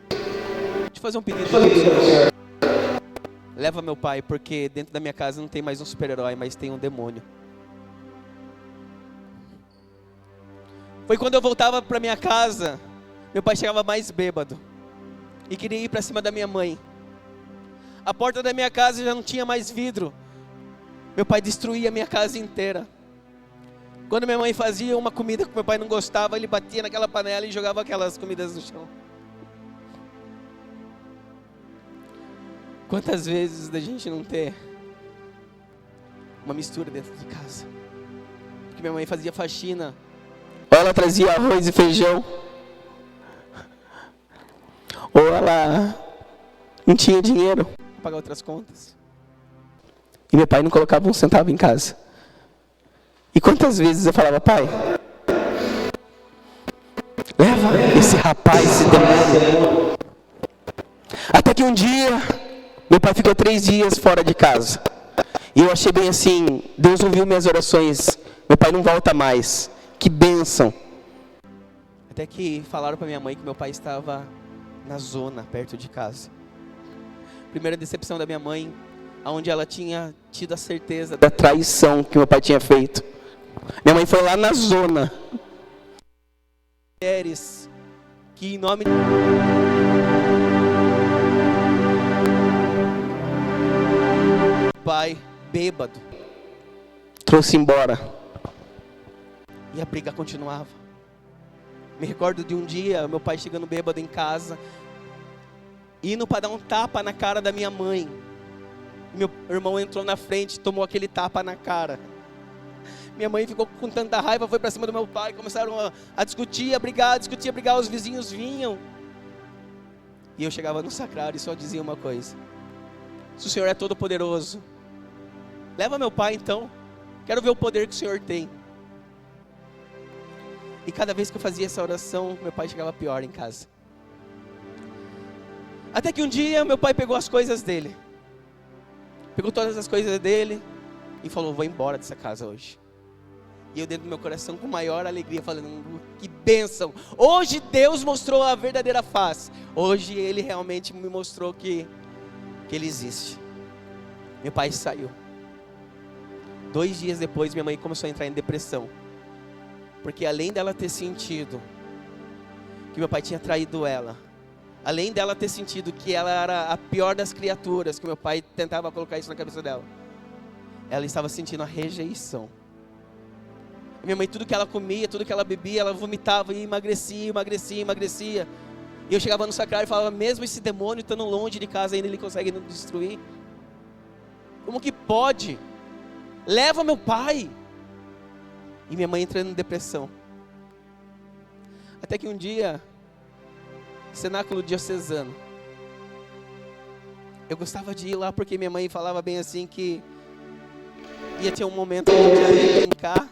Deixa eu fazer um pedido para Senhor. Leva meu pai, porque dentro da minha casa não tem mais um super-herói, mas tem um demônio. Foi quando eu voltava para minha casa, meu pai chegava mais bêbado e queria ir para cima da minha mãe. A porta da minha casa já não tinha mais vidro. Meu pai destruía a minha casa inteira. Quando minha mãe fazia uma comida que meu pai não gostava, ele batia naquela panela e jogava aquelas comidas no chão. Quantas vezes da gente não ter uma mistura dentro de casa? Porque minha mãe fazia faxina, ou ela trazia arroz e feijão, ou ela não tinha dinheiro para pagar outras contas. E meu pai não colocava um centavo em casa. E quantas vezes eu falava, pai, leva esse rapaz, esse demônio. Até que um dia, meu pai ficou 3 dias fora de casa. E eu achei bem assim, Deus ouviu minhas orações. Meu pai não volta mais. Que bênção. Até que falaram para minha mãe que meu pai estava na zona, perto de casa. Primeira decepção da minha mãe, onde ela tinha tido a certeza da traição que meu pai tinha feito. Minha mãe foi lá na zona. mulheres que em nome de pai bêbado trouxe embora e a briga continuava. Me recordo de um dia meu pai chegando bêbado em casa, indo para dar um tapa na cara da minha mãe. Meu irmão entrou na frente, tomou aquele tapa na cara. Minha mãe ficou com tanta raiva, foi para cima do meu pai, começaram a discutir, a brigar, os vizinhos vinham. E eu chegava no sacrário e só dizia uma coisa: se o Senhor é todo poderoso, leva meu pai então, quero ver o poder que o Senhor tem. E cada vez que eu fazia essa oração, meu pai chegava pior em casa. Até que um dia meu pai pegou as coisas dele, pegou todas as coisas dele e falou: vou embora dessa casa hoje. E eu dentro do meu coração com maior alegria falando: que bênção, hoje Deus mostrou a verdadeira face, hoje Ele realmente me mostrou que Ele existe. Meu pai saiu. 2 dias depois minha mãe começou a entrar em depressão, porque além dela ter sentido que meu pai tinha traído ela, além dela ter sentido que ela era a pior das criaturas, que meu pai tentava colocar isso na cabeça dela, ela estava sentindo a rejeição. Minha mãe, tudo que ela comia, tudo que ela bebia, ela vomitava e emagrecia. E eu chegava no sacrário e falava: mesmo esse demônio estando longe de casa, ainda ele consegue nos destruir? Como que pode? Leva meu pai. E minha mãe entrando em depressão. Até que um dia, cenáculo diocesano, eu gostava de ir lá porque minha mãe falava bem assim que ia ter um momento que a gente ia brincar,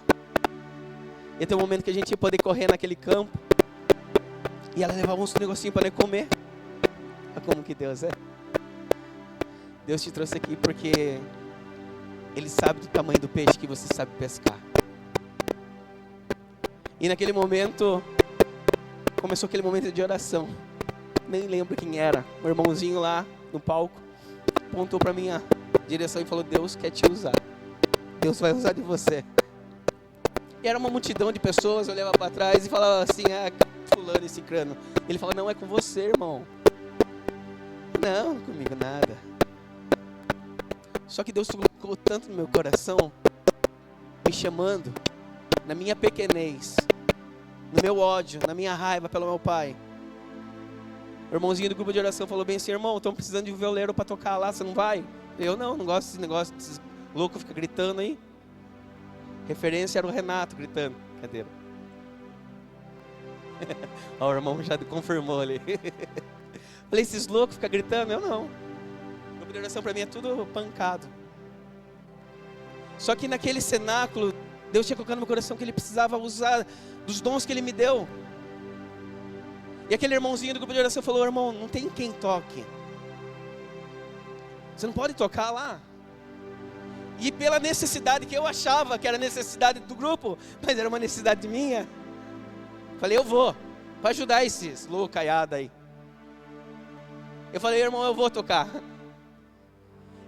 ia ter um momento que a gente ia poder correr naquele campo, e ela levava uns negocinhos para comer. Olha como que Deus é. Deus te trouxe aqui porque Ele sabe do tamanho do peixe que você sabe pescar. E naquele momento, começou aquele momento de oração. Nem lembro quem era. O irmãozinho lá no palco apontou para minha direção e falou: Deus quer te usar. Deus vai usar de você. E era uma multidão de pessoas, eu olhava para trás e falava assim: fulano e cicrano. Ele falou: não, é com você, irmão. Não, comigo nada. Só que Deus colocou tanto no meu coração, me chamando, na minha pequenez, no meu ódio, na minha raiva pelo meu pai. O irmãozinho do grupo de oração falou bem assim: irmão, estão precisando de um violeiro para tocar lá, você não vai? Eu não gosto desse negócio, desses loucos ficam gritando aí. Referência era o Renato gritando. Cadeira. Ó, o irmão já confirmou ali. Falei: esses loucos ficam gritando? Eu não. O grupo de oração para mim é tudo pancado. Só que naquele cenáculo, Deus tinha colocado no meu coração que Ele precisava usar dos dons que Ele me deu. E aquele irmãozinho do grupo de oração falou: irmão, não tem quem toque. Você não pode tocar lá. E pela necessidade que eu achava que era necessidade do grupo, mas era uma necessidade minha, falei: eu vou, para ajudar esses loucaiada aí. Eu falei: irmão, eu vou tocar.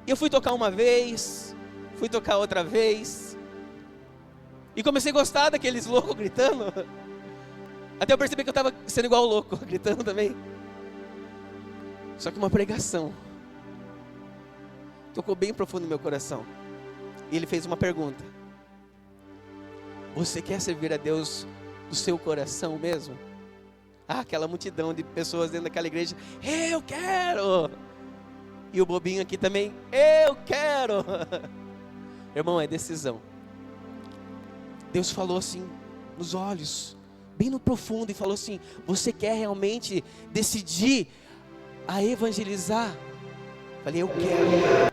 E eu fui tocar uma vez, fui tocar outra vez, e comecei a gostar daqueles loucos gritando. Até eu percebi que eu estava sendo igual o louco, gritando também. Só que uma pregação tocou bem profundo no meu coração. E ele fez uma pergunta: você quer servir a Deus do seu coração mesmo? Aquela multidão de pessoas dentro daquela igreja: eu quero! E o bobinho aqui também: eu quero! Irmão, é decisão. Deus falou assim nos olhos, bem no profundo, e falou assim: você quer realmente decidir a evangelizar? Falei: eu quero.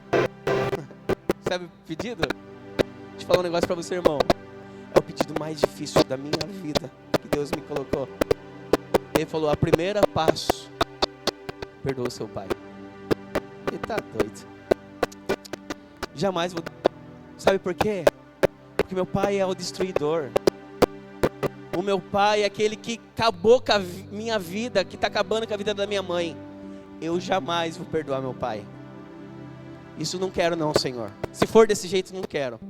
Sabe o pedido? Deixa eu falar um negócio para você, irmão. É o pedido mais difícil da minha vida que Deus me colocou. Ele falou: a primeira passo, perdoa o seu pai. Ele tá doido. Jamais vou. Sabe por quê? Porque meu pai é o destruidor. O meu pai é aquele que acabou com a minha vida, que está acabando com a vida da minha mãe. Eu jamais vou perdoar meu pai. Isso não quero não, Senhor. Se for desse jeito, não quero.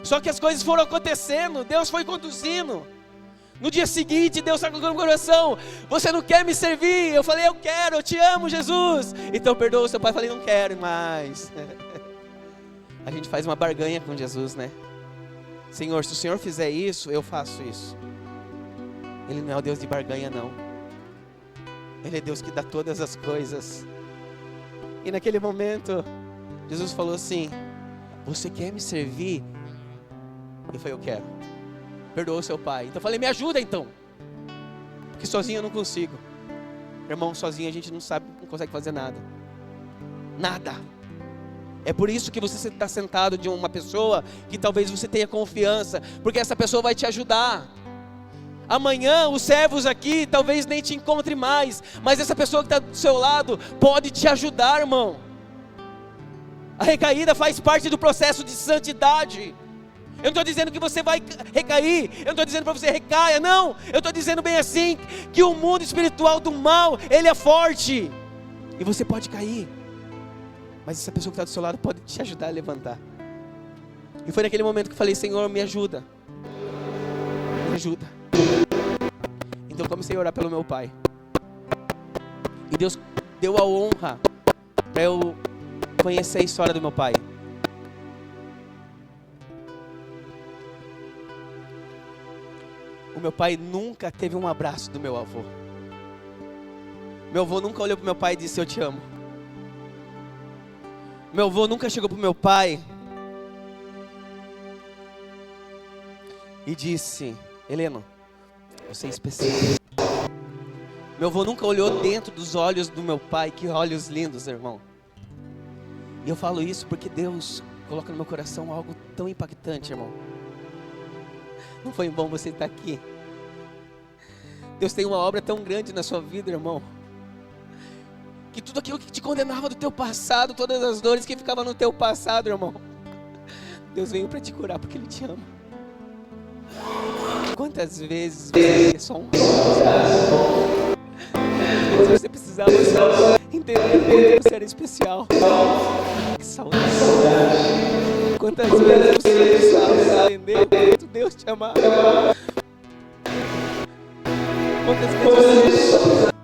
Só que as coisas foram acontecendo, Deus foi conduzindo. No dia seguinte, Deus está colocando no coração: você não quer me servir? Eu falei: eu quero, eu te amo, Jesus. Então perdoa o seu pai. Eu falei: não quero mais. A gente faz uma barganha com Jesus, né? Senhor, se o Senhor fizer isso, eu faço isso. Ele não é o Deus de barganha, não. Ele é Deus que dá todas as coisas. E naquele momento, Jesus falou assim: você quer me servir? Eu falei: eu quero. Perdoou seu pai. Então eu falei: me ajuda então, porque sozinho eu não consigo. Irmão, sozinho a gente não sabe, não consegue fazer nada. Nada. É por isso que você está sentado de uma pessoa que talvez você tenha confiança, porque essa pessoa vai te ajudar. Amanhã os servos aqui talvez nem te encontrem mais, mas essa pessoa que está do seu lado pode te ajudar, irmão. A recaída faz parte do processo de santidade. Eu não estou dizendo que você vai recair, eu não estou dizendo para você recaia, não. Eu estou dizendo bem assim, que o mundo espiritual do mal, ele é forte, e você pode cair, mas essa pessoa que está do seu lado pode te ajudar a levantar. E foi naquele momento que eu falei: Senhor, me ajuda. Me ajuda. Então eu comecei a orar pelo meu pai. E Deus deu a honra para eu conhecer a história do meu pai. O meu pai nunca teve um abraço do meu avô. Meu avô nunca olhou para o meu pai e disse: eu te amo. Meu avô nunca chegou para o meu pai e disse: Heleno, você é especial. Meu avô nunca olhou dentro dos olhos do meu pai. Que olhos lindos, irmão. E eu falo isso porque Deus coloca no meu coração algo tão impactante, irmão. Não foi bom você estar aqui? Deus tem uma obra tão grande na sua vida, irmão, que tudo aquilo que te condenava do teu passado, todas as dores que ficavam no teu passado, irmão, Deus veio para te curar porque Ele te ama. Quantas vezes você é só um você precisava entender que você era especial. Que saudade. Quantas vezes você precisava entender o quanto Deus te amava. Quantas vezes você...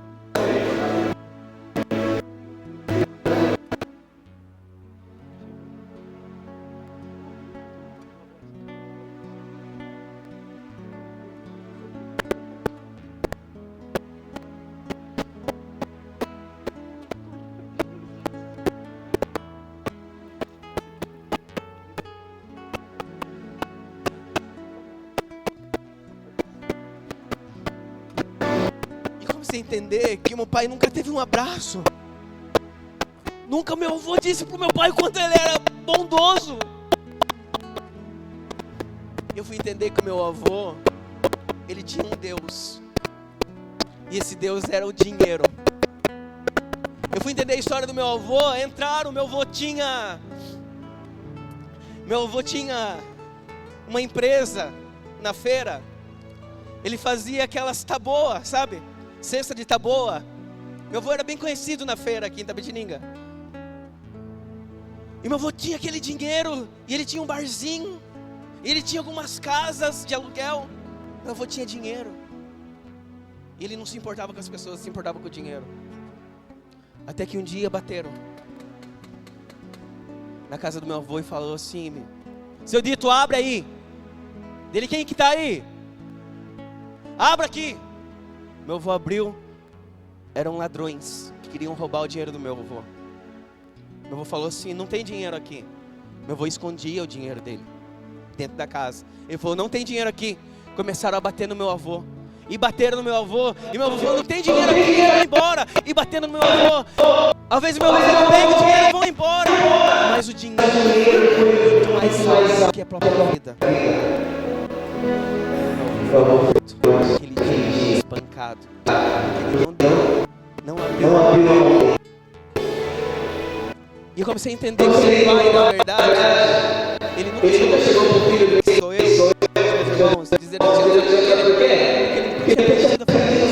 entender que meu pai nunca teve um abraço. Nunca meu avô disse pro meu pai o quanto ele era bondoso. Eu fui entender que o meu avô, ele tinha um Deus, e esse Deus era o dinheiro. Eu fui entender a história do meu avô. Meu avô tinha uma empresa na feira. Ele fazia aquelas taboas, sabe? Cesta de taboa. Meu avô era bem conhecido na feira aqui em Itapetininga. E meu avô tinha aquele dinheiro, e ele tinha um barzinho, e ele tinha algumas casas de aluguel. Meu avô tinha dinheiro, e ele não se importava com as pessoas, se importava com o dinheiro. Até que um dia bateram na casa do meu avô e falou assim: seu Dito, abre aí. Dele: quem que tá aí? Abra aqui. Meu avô abriu, eram ladrões que queriam roubar o dinheiro do meu avô. Meu avô falou assim: não tem dinheiro aqui. Meu avô escondia o dinheiro dele dentro da casa. Ele falou: não tem dinheiro aqui. Começaram a bater no meu avô. E bateram no meu avô. E meu avô falou: não tem dinheiro aqui, vão embora. E batendo no meu avô. Às vezes meu avô falou: pega o dinheiro e vão embora. Mas o dinheiro é muito mais alto que a própria vida. Aquele dia espancado, ele não abriu. E eu comecei a entender que meu pai, na verdade, ele nunca chegou pro filho dele: sou eu, meus irmãos, dizendo porque ele nunca tinha perdido a família.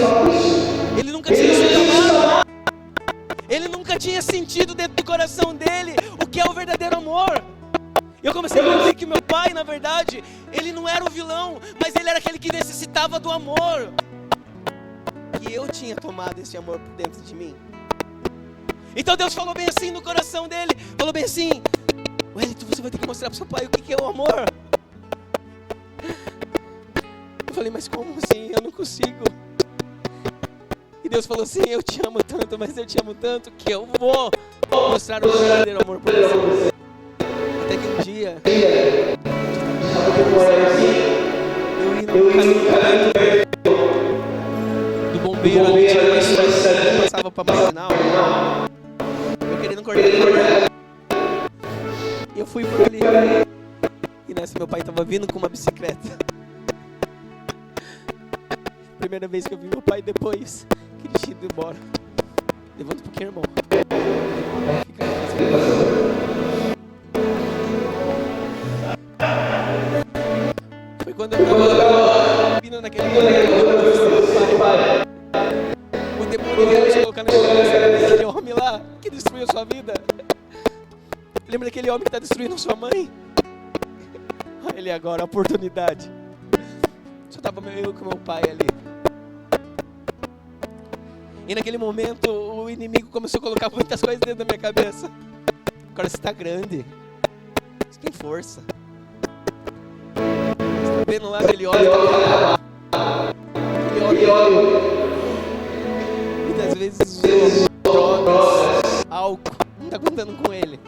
Ele nunca tinha sido amado. Ele nunca tinha sentido dentro do coração dele o que é o verdadeiro amor. E eu comecei a entender que meu pai, na verdade, ele não era o vilão, mas ele era aquele que necessitava do amor. E eu tinha tomado esse amor por dentro de mim. Então Deus falou bem assim no coração dele, falou bem assim: Wellington, você vai ter que mostrar pro seu pai o que é o amor. Eu falei, mas como assim? Eu não consigo. E Deus falou assim: eu te amo tanto, mas eu te amo tanto que eu vou mostrar o verdadeiro amor por você. Até que um dia, eu ia no caminho do bombeiro, ali tinha uma estrada que passava para marginal. Eu querendo cortar ele. E eu fui por ali. E nessa meu pai estava vindo com uma bicicleta. Primeira vez que eu vi meu pai depois que ele tinha ido embora. Levanta um pouquinho, irmão. Fica Foi quando eu estava vindo naquele pai. O demônio ia te colocar na cabeça daquele homem lá que destruiu a sua vida. Lembra daquele homem que está destruindo a sua mãe? Olha ele agora, a oportunidade. Só estava eu com meu pai ali. E naquele momento o inimigo começou a colocar muitas coisas dentro da minha cabeça. Agora você está grande. Você tem força. Você está vendo lá aquele óleo? Aquele óleo. Muitas vezes drogas, álcool. Não está contando com ele.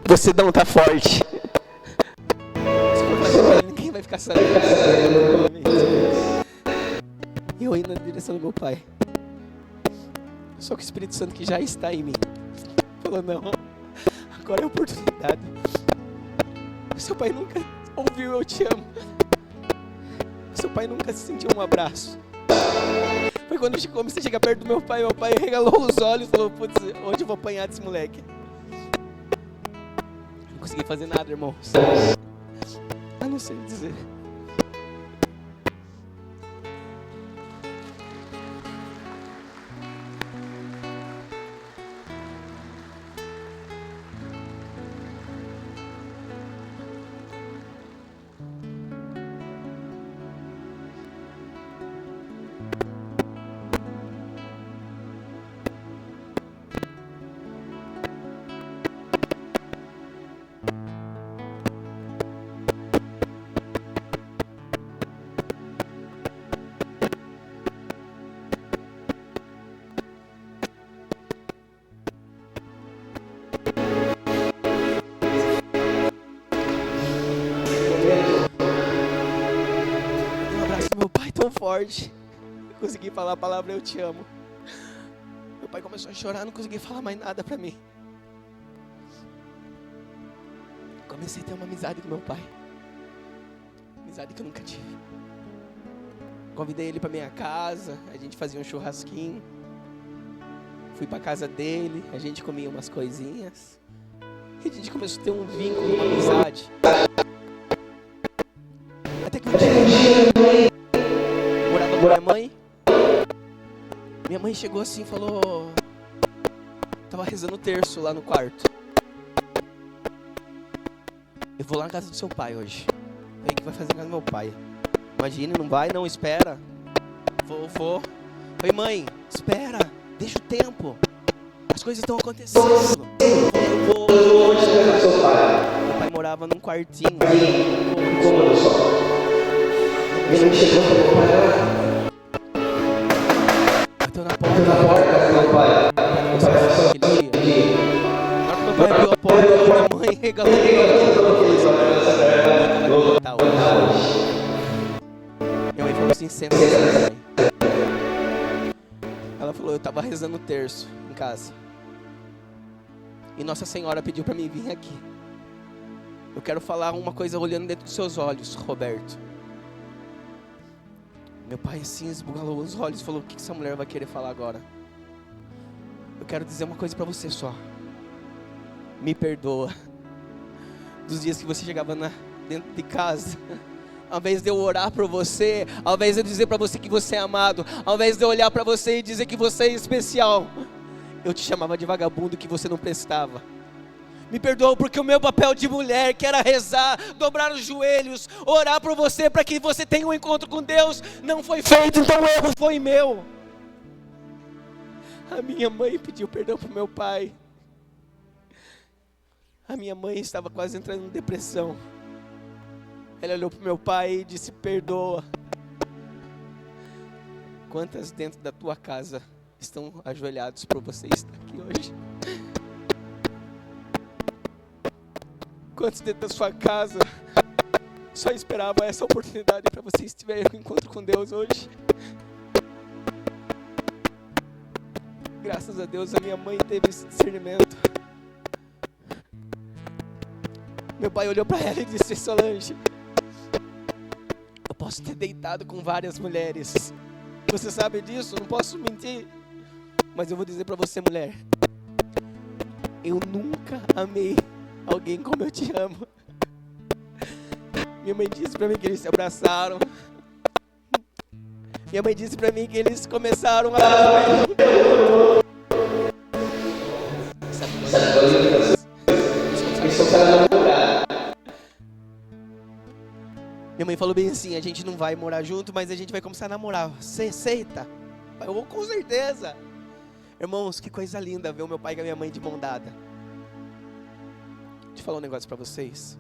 Você não está forte. Se for fazer pra ele, ninguém vai ficar sabendo. E eu indo na direção do meu pai. Só que o Espírito Santo que já está em mim falou: não, agora é a oportunidade. Seu pai nunca ouviu eu te amo. Seu pai nunca sentiu um abraço. Foi quando eu comecei a chegar perto do meu pai regalou os olhos e falou: putz, hoje eu vou apanhar desse moleque. Não consegui fazer nada, irmão. Eu não sei dizer. Forte, eu consegui falar a palavra eu te amo. Meu pai começou a chorar, não conseguia falar mais nada pra mim. Comecei a ter uma amizade com meu pai, amizade que eu nunca tive. Convidei ele pra minha casa, a gente fazia um churrasquinho. Fui pra casa dele, a gente comia umas coisinhas. E a gente começou a ter um vínculo, uma amizade. Até que um dia minha mãe chegou assim e falou: tava rezando o terço lá no quarto. Eu vou lá na casa do seu pai hoje. Vem que vai fazer na casa do meu pai. Imagina, não vai, não, espera. Vou. Oi, mãe, espera, deixa o tempo. As coisas estão acontecendo. Eu vou hoje na casa do seu pai. Meu pai morava num quartinho. Cômodo só. Minha mãe chegou e falou: pai, bateu na porta do meu pai. Aquele dia. Na hora que meu pai abriu a porta, minha mãe regalou minha mãe falou assim: senta, mãe. Ela falou: eu tava rezando o terço em casa. E Nossa Senhora pediu pra mim vir aqui. Eu quero falar uma coisa olhando dentro dos seus olhos, Roberto. Meu pai assim esbugalou os olhos e falou: o que essa mulher vai querer falar agora? Eu quero dizer uma coisa pra você só. Me perdoa. Dos dias que você chegava dentro de casa, ao invés de eu orar por você, ao invés de eu dizer pra você que você é amado, ao invés de eu olhar pra você e dizer que você é especial, eu te chamava de vagabundo, que você não prestava. Me perdoa porque o meu papel de mulher, que era rezar, dobrar os joelhos, orar por você para que você tenha um encontro com Deus, não foi feito, então o erro foi meu. A minha mãe pediu perdão para o meu pai. A minha mãe estava quase entrando em depressão. Ela olhou para o meu pai e disse: perdoa. Quantas dentro da tua casa estão ajoelhados para você estar aqui hoje? Quantos dentro da sua casa só esperavam essa oportunidade para vocês tiverem um encontro com Deus hoje? Graças a Deus a minha mãe teve esse discernimento. Meu pai olhou para ela e disse: Solange, eu posso ter deitado com várias mulheres, você sabe disso, não posso mentir, mas eu vou dizer para você, mulher, eu nunca amei alguém como eu te amo. Minha mãe disse para mim que eles se abraçaram. Minha mãe disse para mim que eles começaram a... Minha mãe falou bem assim: a gente não vai morar junto, mas a gente vai começar a namorar. Você aceita? Eu vou, com certeza. Irmãos, que coisa linda ver o meu pai e a minha mãe de mão dada. Deixa eu falar um negócio pra vocês.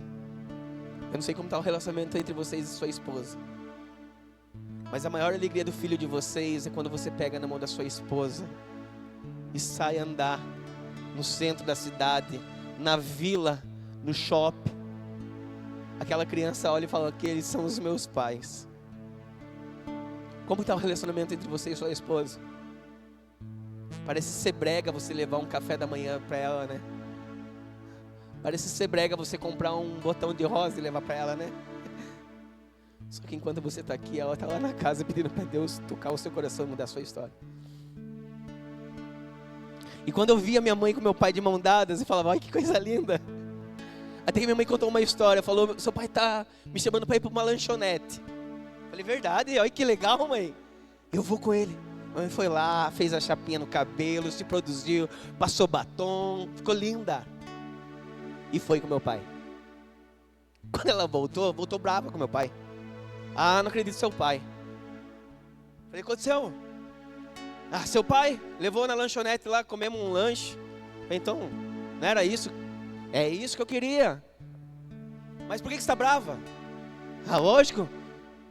Eu não sei como está o relacionamento entre vocês e sua esposa, mas a maior alegria do filho de vocês é quando você pega na mão da sua esposa e sai andar no centro da cidade, na vila, no shopping. Aquela criança olha e fala que eles são os meus pais. Como está o relacionamento entre você e sua esposa? Parece ser brega você levar um café da manhã para ela, né? Parece ser brega você comprar um botão de rosa e levar para ela, né? Só que enquanto você está aqui, ela está lá na casa pedindo para Deus tocar o seu coração e mudar a sua história. E quando eu via minha mãe com meu pai de mão dadas, eu falava: ai, que coisa linda. Até que minha mãe contou uma história, falou: seu pai está me chamando para ir para uma lanchonete. Eu falei: verdade? Olha que legal, mãe. Eu vou com ele. A mãe foi lá, fez a chapinha no cabelo, se produziu, passou batom, ficou linda. E foi com meu pai. Quando ela voltou brava com meu pai. Ah, não acredito no seu pai. Falei: o que aconteceu? Ah, seu pai levou na lanchonete lá, comemos um lanche. Falei: então, não era isso? É isso que eu queria. Mas por que você está brava? Ah, lógico.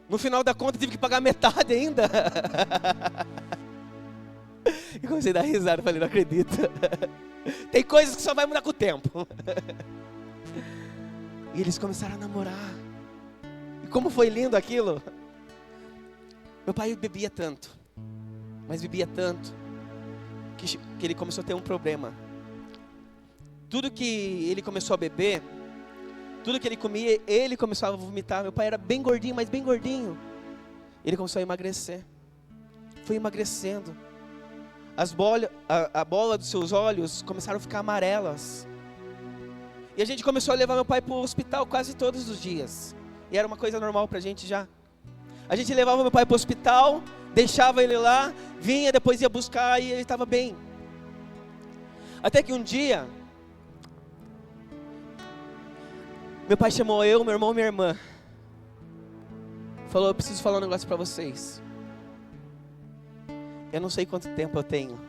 No final da conta tive que pagar metade ainda. E comecei a dar risada, falei: não acredito. Tem coisas que só vai mudar com o tempo. E eles começaram a namorar. E como foi lindo aquilo. Meu pai bebia tanto, mas bebia tanto, que ele começou a ter um problema. Tudo que ele começou a beber, tudo que ele comia, ele começava a vomitar. Meu pai era bem gordinho, mas bem gordinho. Ele começou a emagrecer. Foi emagrecendo. A bola dos seus olhos começaram a ficar amarelas. E a gente começou a levar meu pai para o hospital quase todos os dias. E era uma coisa normal para a gente já. A gente levava meu pai para o hospital, deixava ele lá, vinha, depois ia buscar e ele estava bem. Até que um dia, meu pai chamou eu, meu irmão e minha irmã. Falou: eu preciso falar um negócio para vocês. Eu não sei quanto tempo eu tenho,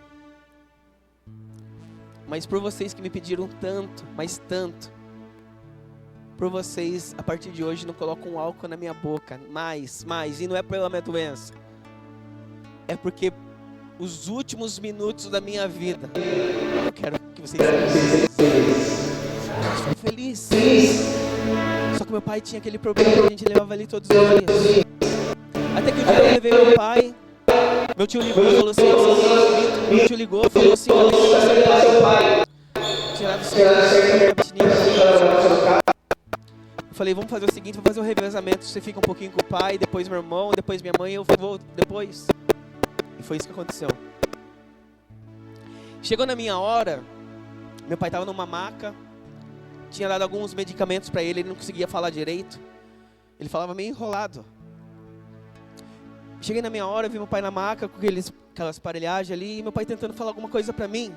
mas por vocês que me pediram tanto, mas tanto, por vocês, a partir de hoje não colocam álcool na minha boca, mais, e não é pela minha doença, é porque os últimos minutos da minha vida, eu quero que vocês sejam felizes. Só que meu pai tinha aquele problema que a gente levava ali todos os dias. Até que um dia eu levei meu pai. Meu tio ligou e falou assim: tirar do seu pai. Eu falei: vamos fazer o seguinte, vamos fazer um revezamento. Você fica um pouquinho com o pai, depois meu irmão, depois minha mãe, eu vou depois. E foi isso que aconteceu. Chegou na minha hora, meu pai estava numa maca, tinha dado alguns medicamentos para ele não conseguia falar direito. Ele falava meio enrolado. Cheguei na minha hora, vi meu pai na maca com aquelas aparelhagens ali, e meu pai tentando falar alguma coisa para mim.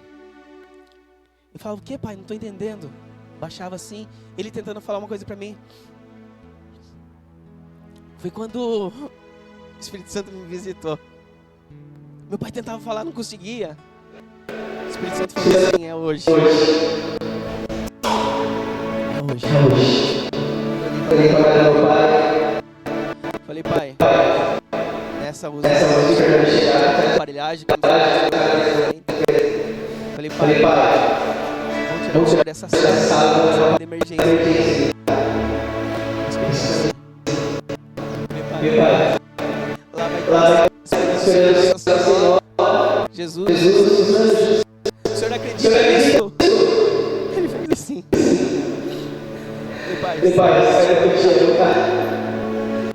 Eu falava: o que, pai? Não estou entendendo. Baixava assim, ele tentando falar uma coisa para mim. Foi quando o Espírito Santo me visitou. Meu pai tentava falar, não conseguia. O Espírito Santo falou assim, é hoje. É hoje. Falei, pai, nessa usa aparelhagem. Falei, pai, vamos tirar dessa sala de emergência. Falei, pai, lá vai Deus, Jesus, o senhor acredita nisso? Ele fez assim. Falei, pai,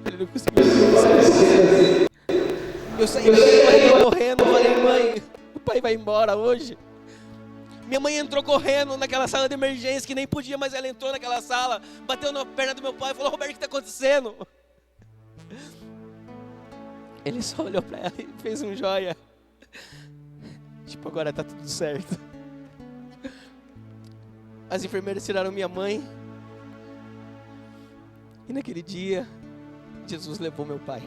ele não conseguiu. Eu saí correndo, falei, mãe, o pai vai embora hoje. Minha mãe entrou correndo naquela sala de emergência, que nem podia, mas ela entrou naquela sala, bateu na perna do meu pai e falou, Roberto, o que está acontecendo? Ele só olhou para ela e fez um joia. Tipo, agora tá tudo certo. As enfermeiras tiraram minha mãe. E naquele dia, Jesus levou meu pai.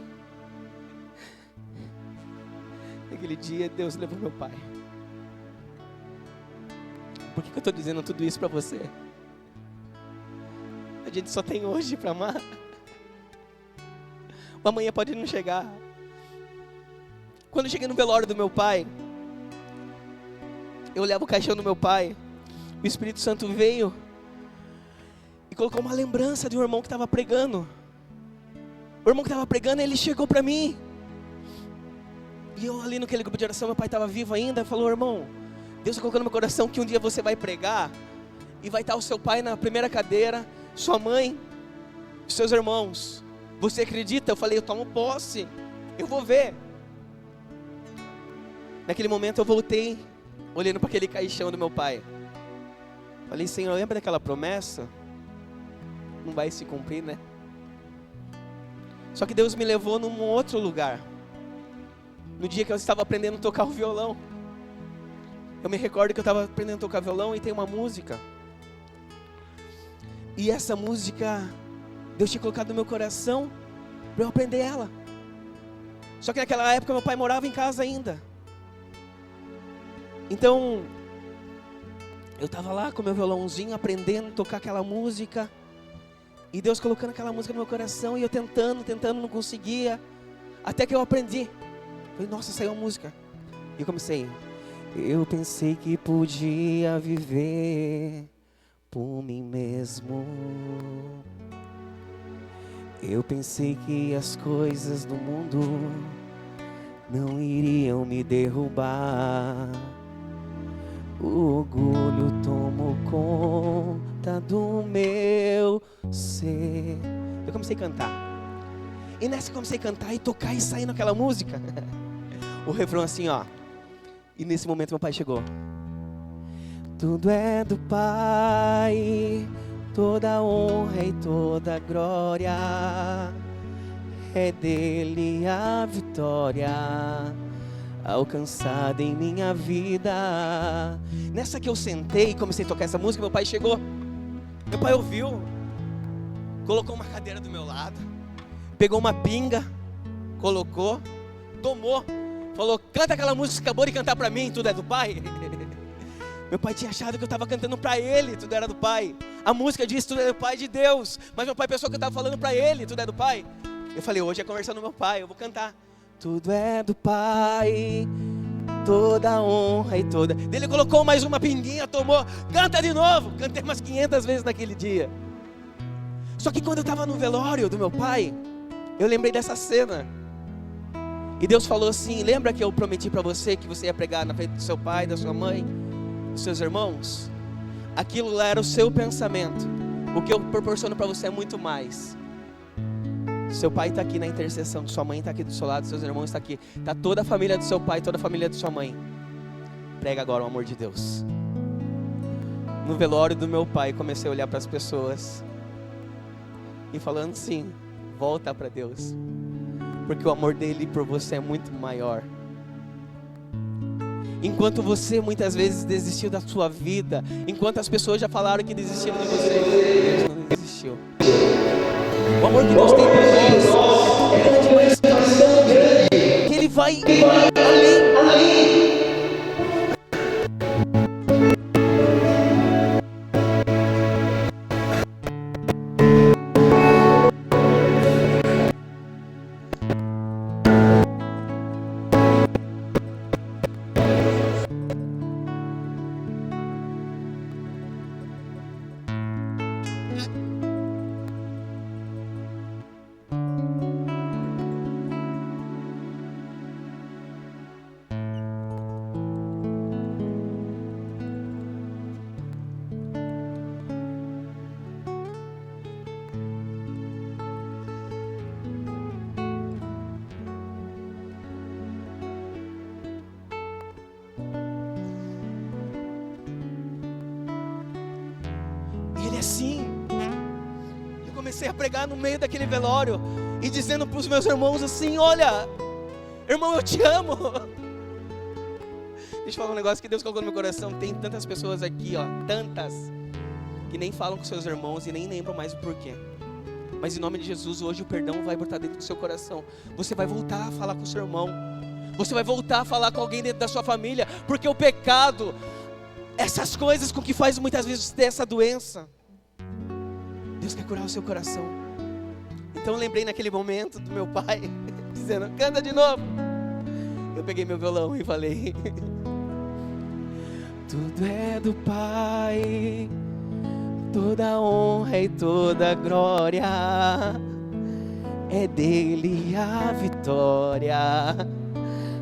Naquele dia, Deus levou meu pai. Por que eu estou dizendo tudo isso para você? A gente só tem hoje para amar. O amanhã pode não chegar. Quando eu cheguei no velório do meu pai, eu olhava o caixão do meu pai, o Espírito Santo veio e colocou uma lembrança de um irmão que estava pregando. O irmão que estava pregando, ele chegou para mim. E eu ali naquele grupo de oração, meu pai estava vivo ainda, falou, irmão, Deus colocou no meu coração que um dia você vai pregar e vai estar o seu pai na primeira cadeira, sua mãe, seus irmãos. Você acredita? Eu falei, eu tomo posse, eu vou ver. Naquele momento eu voltei, olhando para aquele caixão do meu pai. Falei, Senhor, lembra daquela promessa? Não vai se cumprir, né? Só que Deus me levou num outro lugar. No dia que eu estava aprendendo a tocar o violão. Eu me recordo que eu estava aprendendo a tocar violão e tem uma música. E essa música, Deus tinha colocado no meu coração para eu aprender ela. Só que naquela época meu pai morava em casa ainda. Então, eu estava lá com meu violãozinho, aprendendo a tocar aquela música. E Deus colocando aquela música no meu coração e eu tentando, não conseguia. Até que eu aprendi. Falei, nossa, saiu a música. E eu comecei. Eu pensei que podia viver por mim mesmo. Eu pensei que as coisas do mundo não iriam me derrubar. O orgulho tomou conta do meu ser. Eu comecei a cantar. E nessa eu comecei a cantar e tocar e sair naquela música. O refrão assim, ó. E nesse momento meu pai chegou. Tudo é do Pai, toda honra e toda glória. É dele a vitória alcançada em minha vida. Nessa que eu sentei e comecei a tocar essa música, meu pai chegou. Meu pai ouviu, colocou uma cadeira do meu lado, pegou uma pinga, colocou, tomou, falou, canta aquela música que acabou de cantar pra mim, tudo é do Pai. Meu pai tinha achado que eu estava cantando pra ele, tudo era do Pai. A música diz, tudo é do Pai de Deus. Mas meu pai pensou que eu estava falando pra ele, tudo é do Pai. Eu falei, hoje é conversando com meu pai, eu vou cantar. Tudo é do Pai, toda honra e toda... Ele colocou mais uma pinguinha, tomou, canta de novo. Cantei umas 500 vezes naquele dia. Só que quando eu estava no velório do meu pai, eu lembrei dessa cena. E Deus falou assim, lembra que eu prometi para você que você ia pregar na frente do seu pai, da sua mãe, dos seus irmãos? Aquilo lá era o seu pensamento. O que eu proporciono para você é muito mais. Seu pai está aqui na intercessão, sua mãe está aqui do seu lado, seus irmãos estão aqui. Está toda a família do seu pai, toda a família de sua mãe. Prega agora o amor de Deus. No velório do meu pai, comecei a olhar para as pessoas e falando assim, volta para Deus. Porque o amor dele por você é muito maior. Enquanto você muitas vezes desistiu da sua vida, enquanto as pessoas já falaram que desistiram de você, Deus não desistiu. O amor que Deus tem por nós é tão grande, mas tão grande, que Ele vai além. Assim, eu comecei a pregar no meio daquele velório e dizendo para os meus irmãos assim: olha, irmão, eu te amo. Deixa eu falar um negócio que Deus colocou no meu coração. Tem tantas pessoas aqui, ó, tantas, que nem falam com seus irmãos e nem lembram mais o porquê. Mas em nome de Jesus, hoje o perdão vai brotar dentro do seu coração. Você vai voltar a falar com o seu irmão. Você vai voltar a falar com alguém dentro da sua família, porque o pecado, essas coisas com que faz muitas vezes ter essa doença, Deus quer curar o seu coração. Então eu lembrei naquele momento do meu pai dizendo: canta de novo. Eu peguei meu violão e falei: tudo é do Pai, toda honra e toda glória, é dele a vitória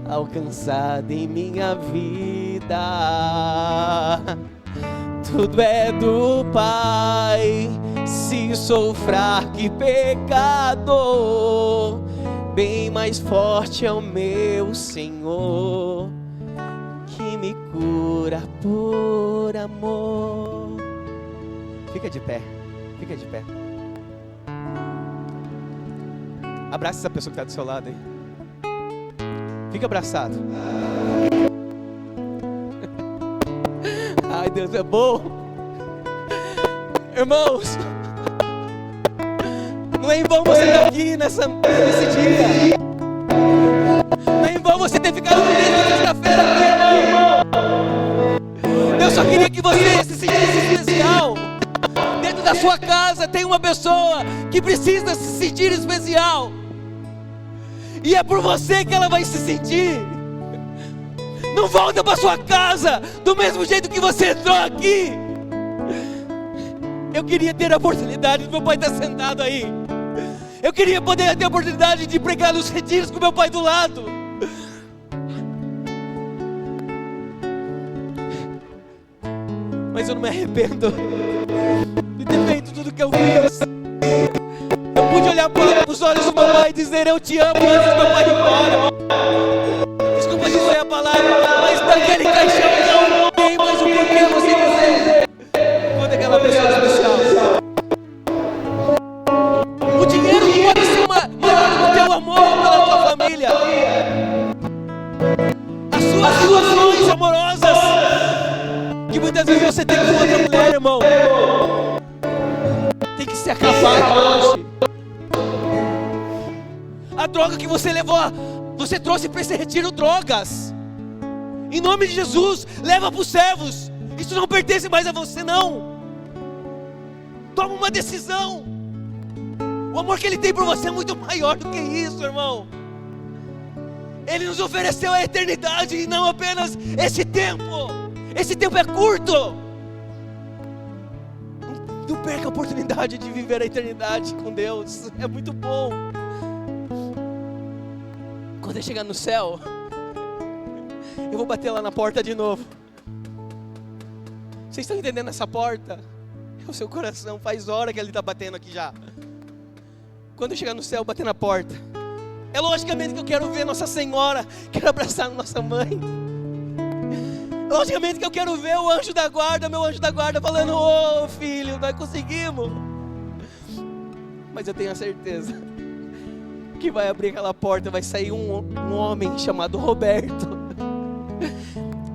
alcançada em minha vida. Tudo é do Pai, se sou fraco e pecador, bem mais forte é o meu Senhor, que me cura por amor. Fica de pé, fica de pé. Abraça essa pessoa que está do seu lado aí. Fica abraçado. Ai, Deus é bom. Irmãos, não é em vão você estar aqui nesse dia. Não é em vão você ter ficado comigo na sexta-feira aqui, irmão. Eu só queria que você se sentisse especial. Dentro da sua casa tem uma pessoa que precisa se sentir especial. E é por você que ela vai se sentir. Não volta para sua casa do mesmo jeito que você entrou aqui. Eu queria ter a oportunidade do meu pai estar sentado aí. Eu queria poder ter a oportunidade de pregar nos retiros com meu pai do lado. Mas eu não me arrependo de ter feito tudo que eu fiz. Eu pude olhar para os olhos do meu pai e dizer: eu te amo, antes do meu pai ir embora. Desculpa dizer a palavra, mas naquele caixão não tem mais o porquê você dizer quando aquela pessoa é especial. O dinheiro não pode ser maior do que o teu amor pela tua família. As suas relações amorosas que muitas vezes você tem com outra mulher, irmão, tem que se acabar hoje. A droga que você levou, você trouxe para esse retiro drogas. Em nome de Jesus, leva para os servos. Isso não pertence mais a você, não. Toma uma decisão. O amor que Ele tem por você é muito maior do que isso, irmão. Ele nos ofereceu a eternidade e não apenas esse tempo. Esse tempo é curto. Não perca a oportunidade de viver a eternidade com Deus. É muito bom. Quando eu chegar no céu, eu vou bater lá na porta de novo. Vocês estão entendendo essa porta? É o seu coração, faz hora que ele está batendo aqui já. Quando eu chegar no céu, bater na porta, é logicamente que eu quero ver Nossa Senhora, quero abraçar nossa mãe. Logicamente que eu quero ver o anjo da guarda, meu anjo da guarda, falando: ô filho, nós conseguimos. Mas eu tenho a certeza que vai abrir aquela porta, vai sair um homem chamado Roberto,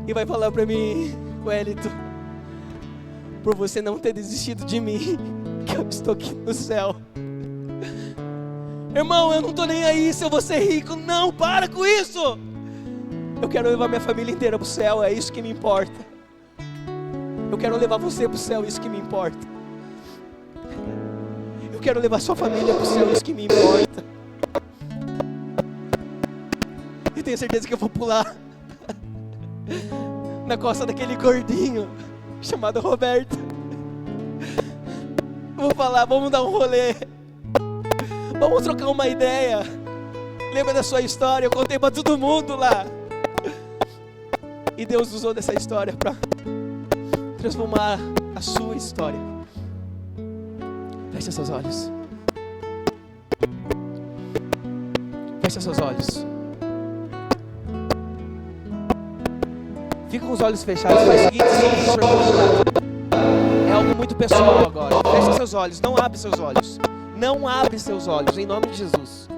e vai falar para mim: Wellington, por você não ter desistido de mim, que eu estou aqui no céu. Irmão, eu não estou nem aí se eu vou ser rico. Não, para com isso. Eu quero levar minha família inteira para o céu, é isso que me importa. Eu quero levar você para o céu, é isso que me importa. Eu quero levar sua família para o céu, é isso que me importa. Eu tenho certeza que eu vou pular na costa daquele gordinho chamado Roberto. Vou falar: vamos dar um rolê, vamos trocar uma ideia. Lembra da sua história? Eu contei para todo mundo lá. E Deus usou dessa história para transformar a sua história. Feche seus olhos. Feche seus olhos. Fica com os olhos fechados. Faz o seguinte, é algo muito pessoal agora. Feche seus olhos. Não abre seus olhos. Não abre seus olhos, em nome de Jesus.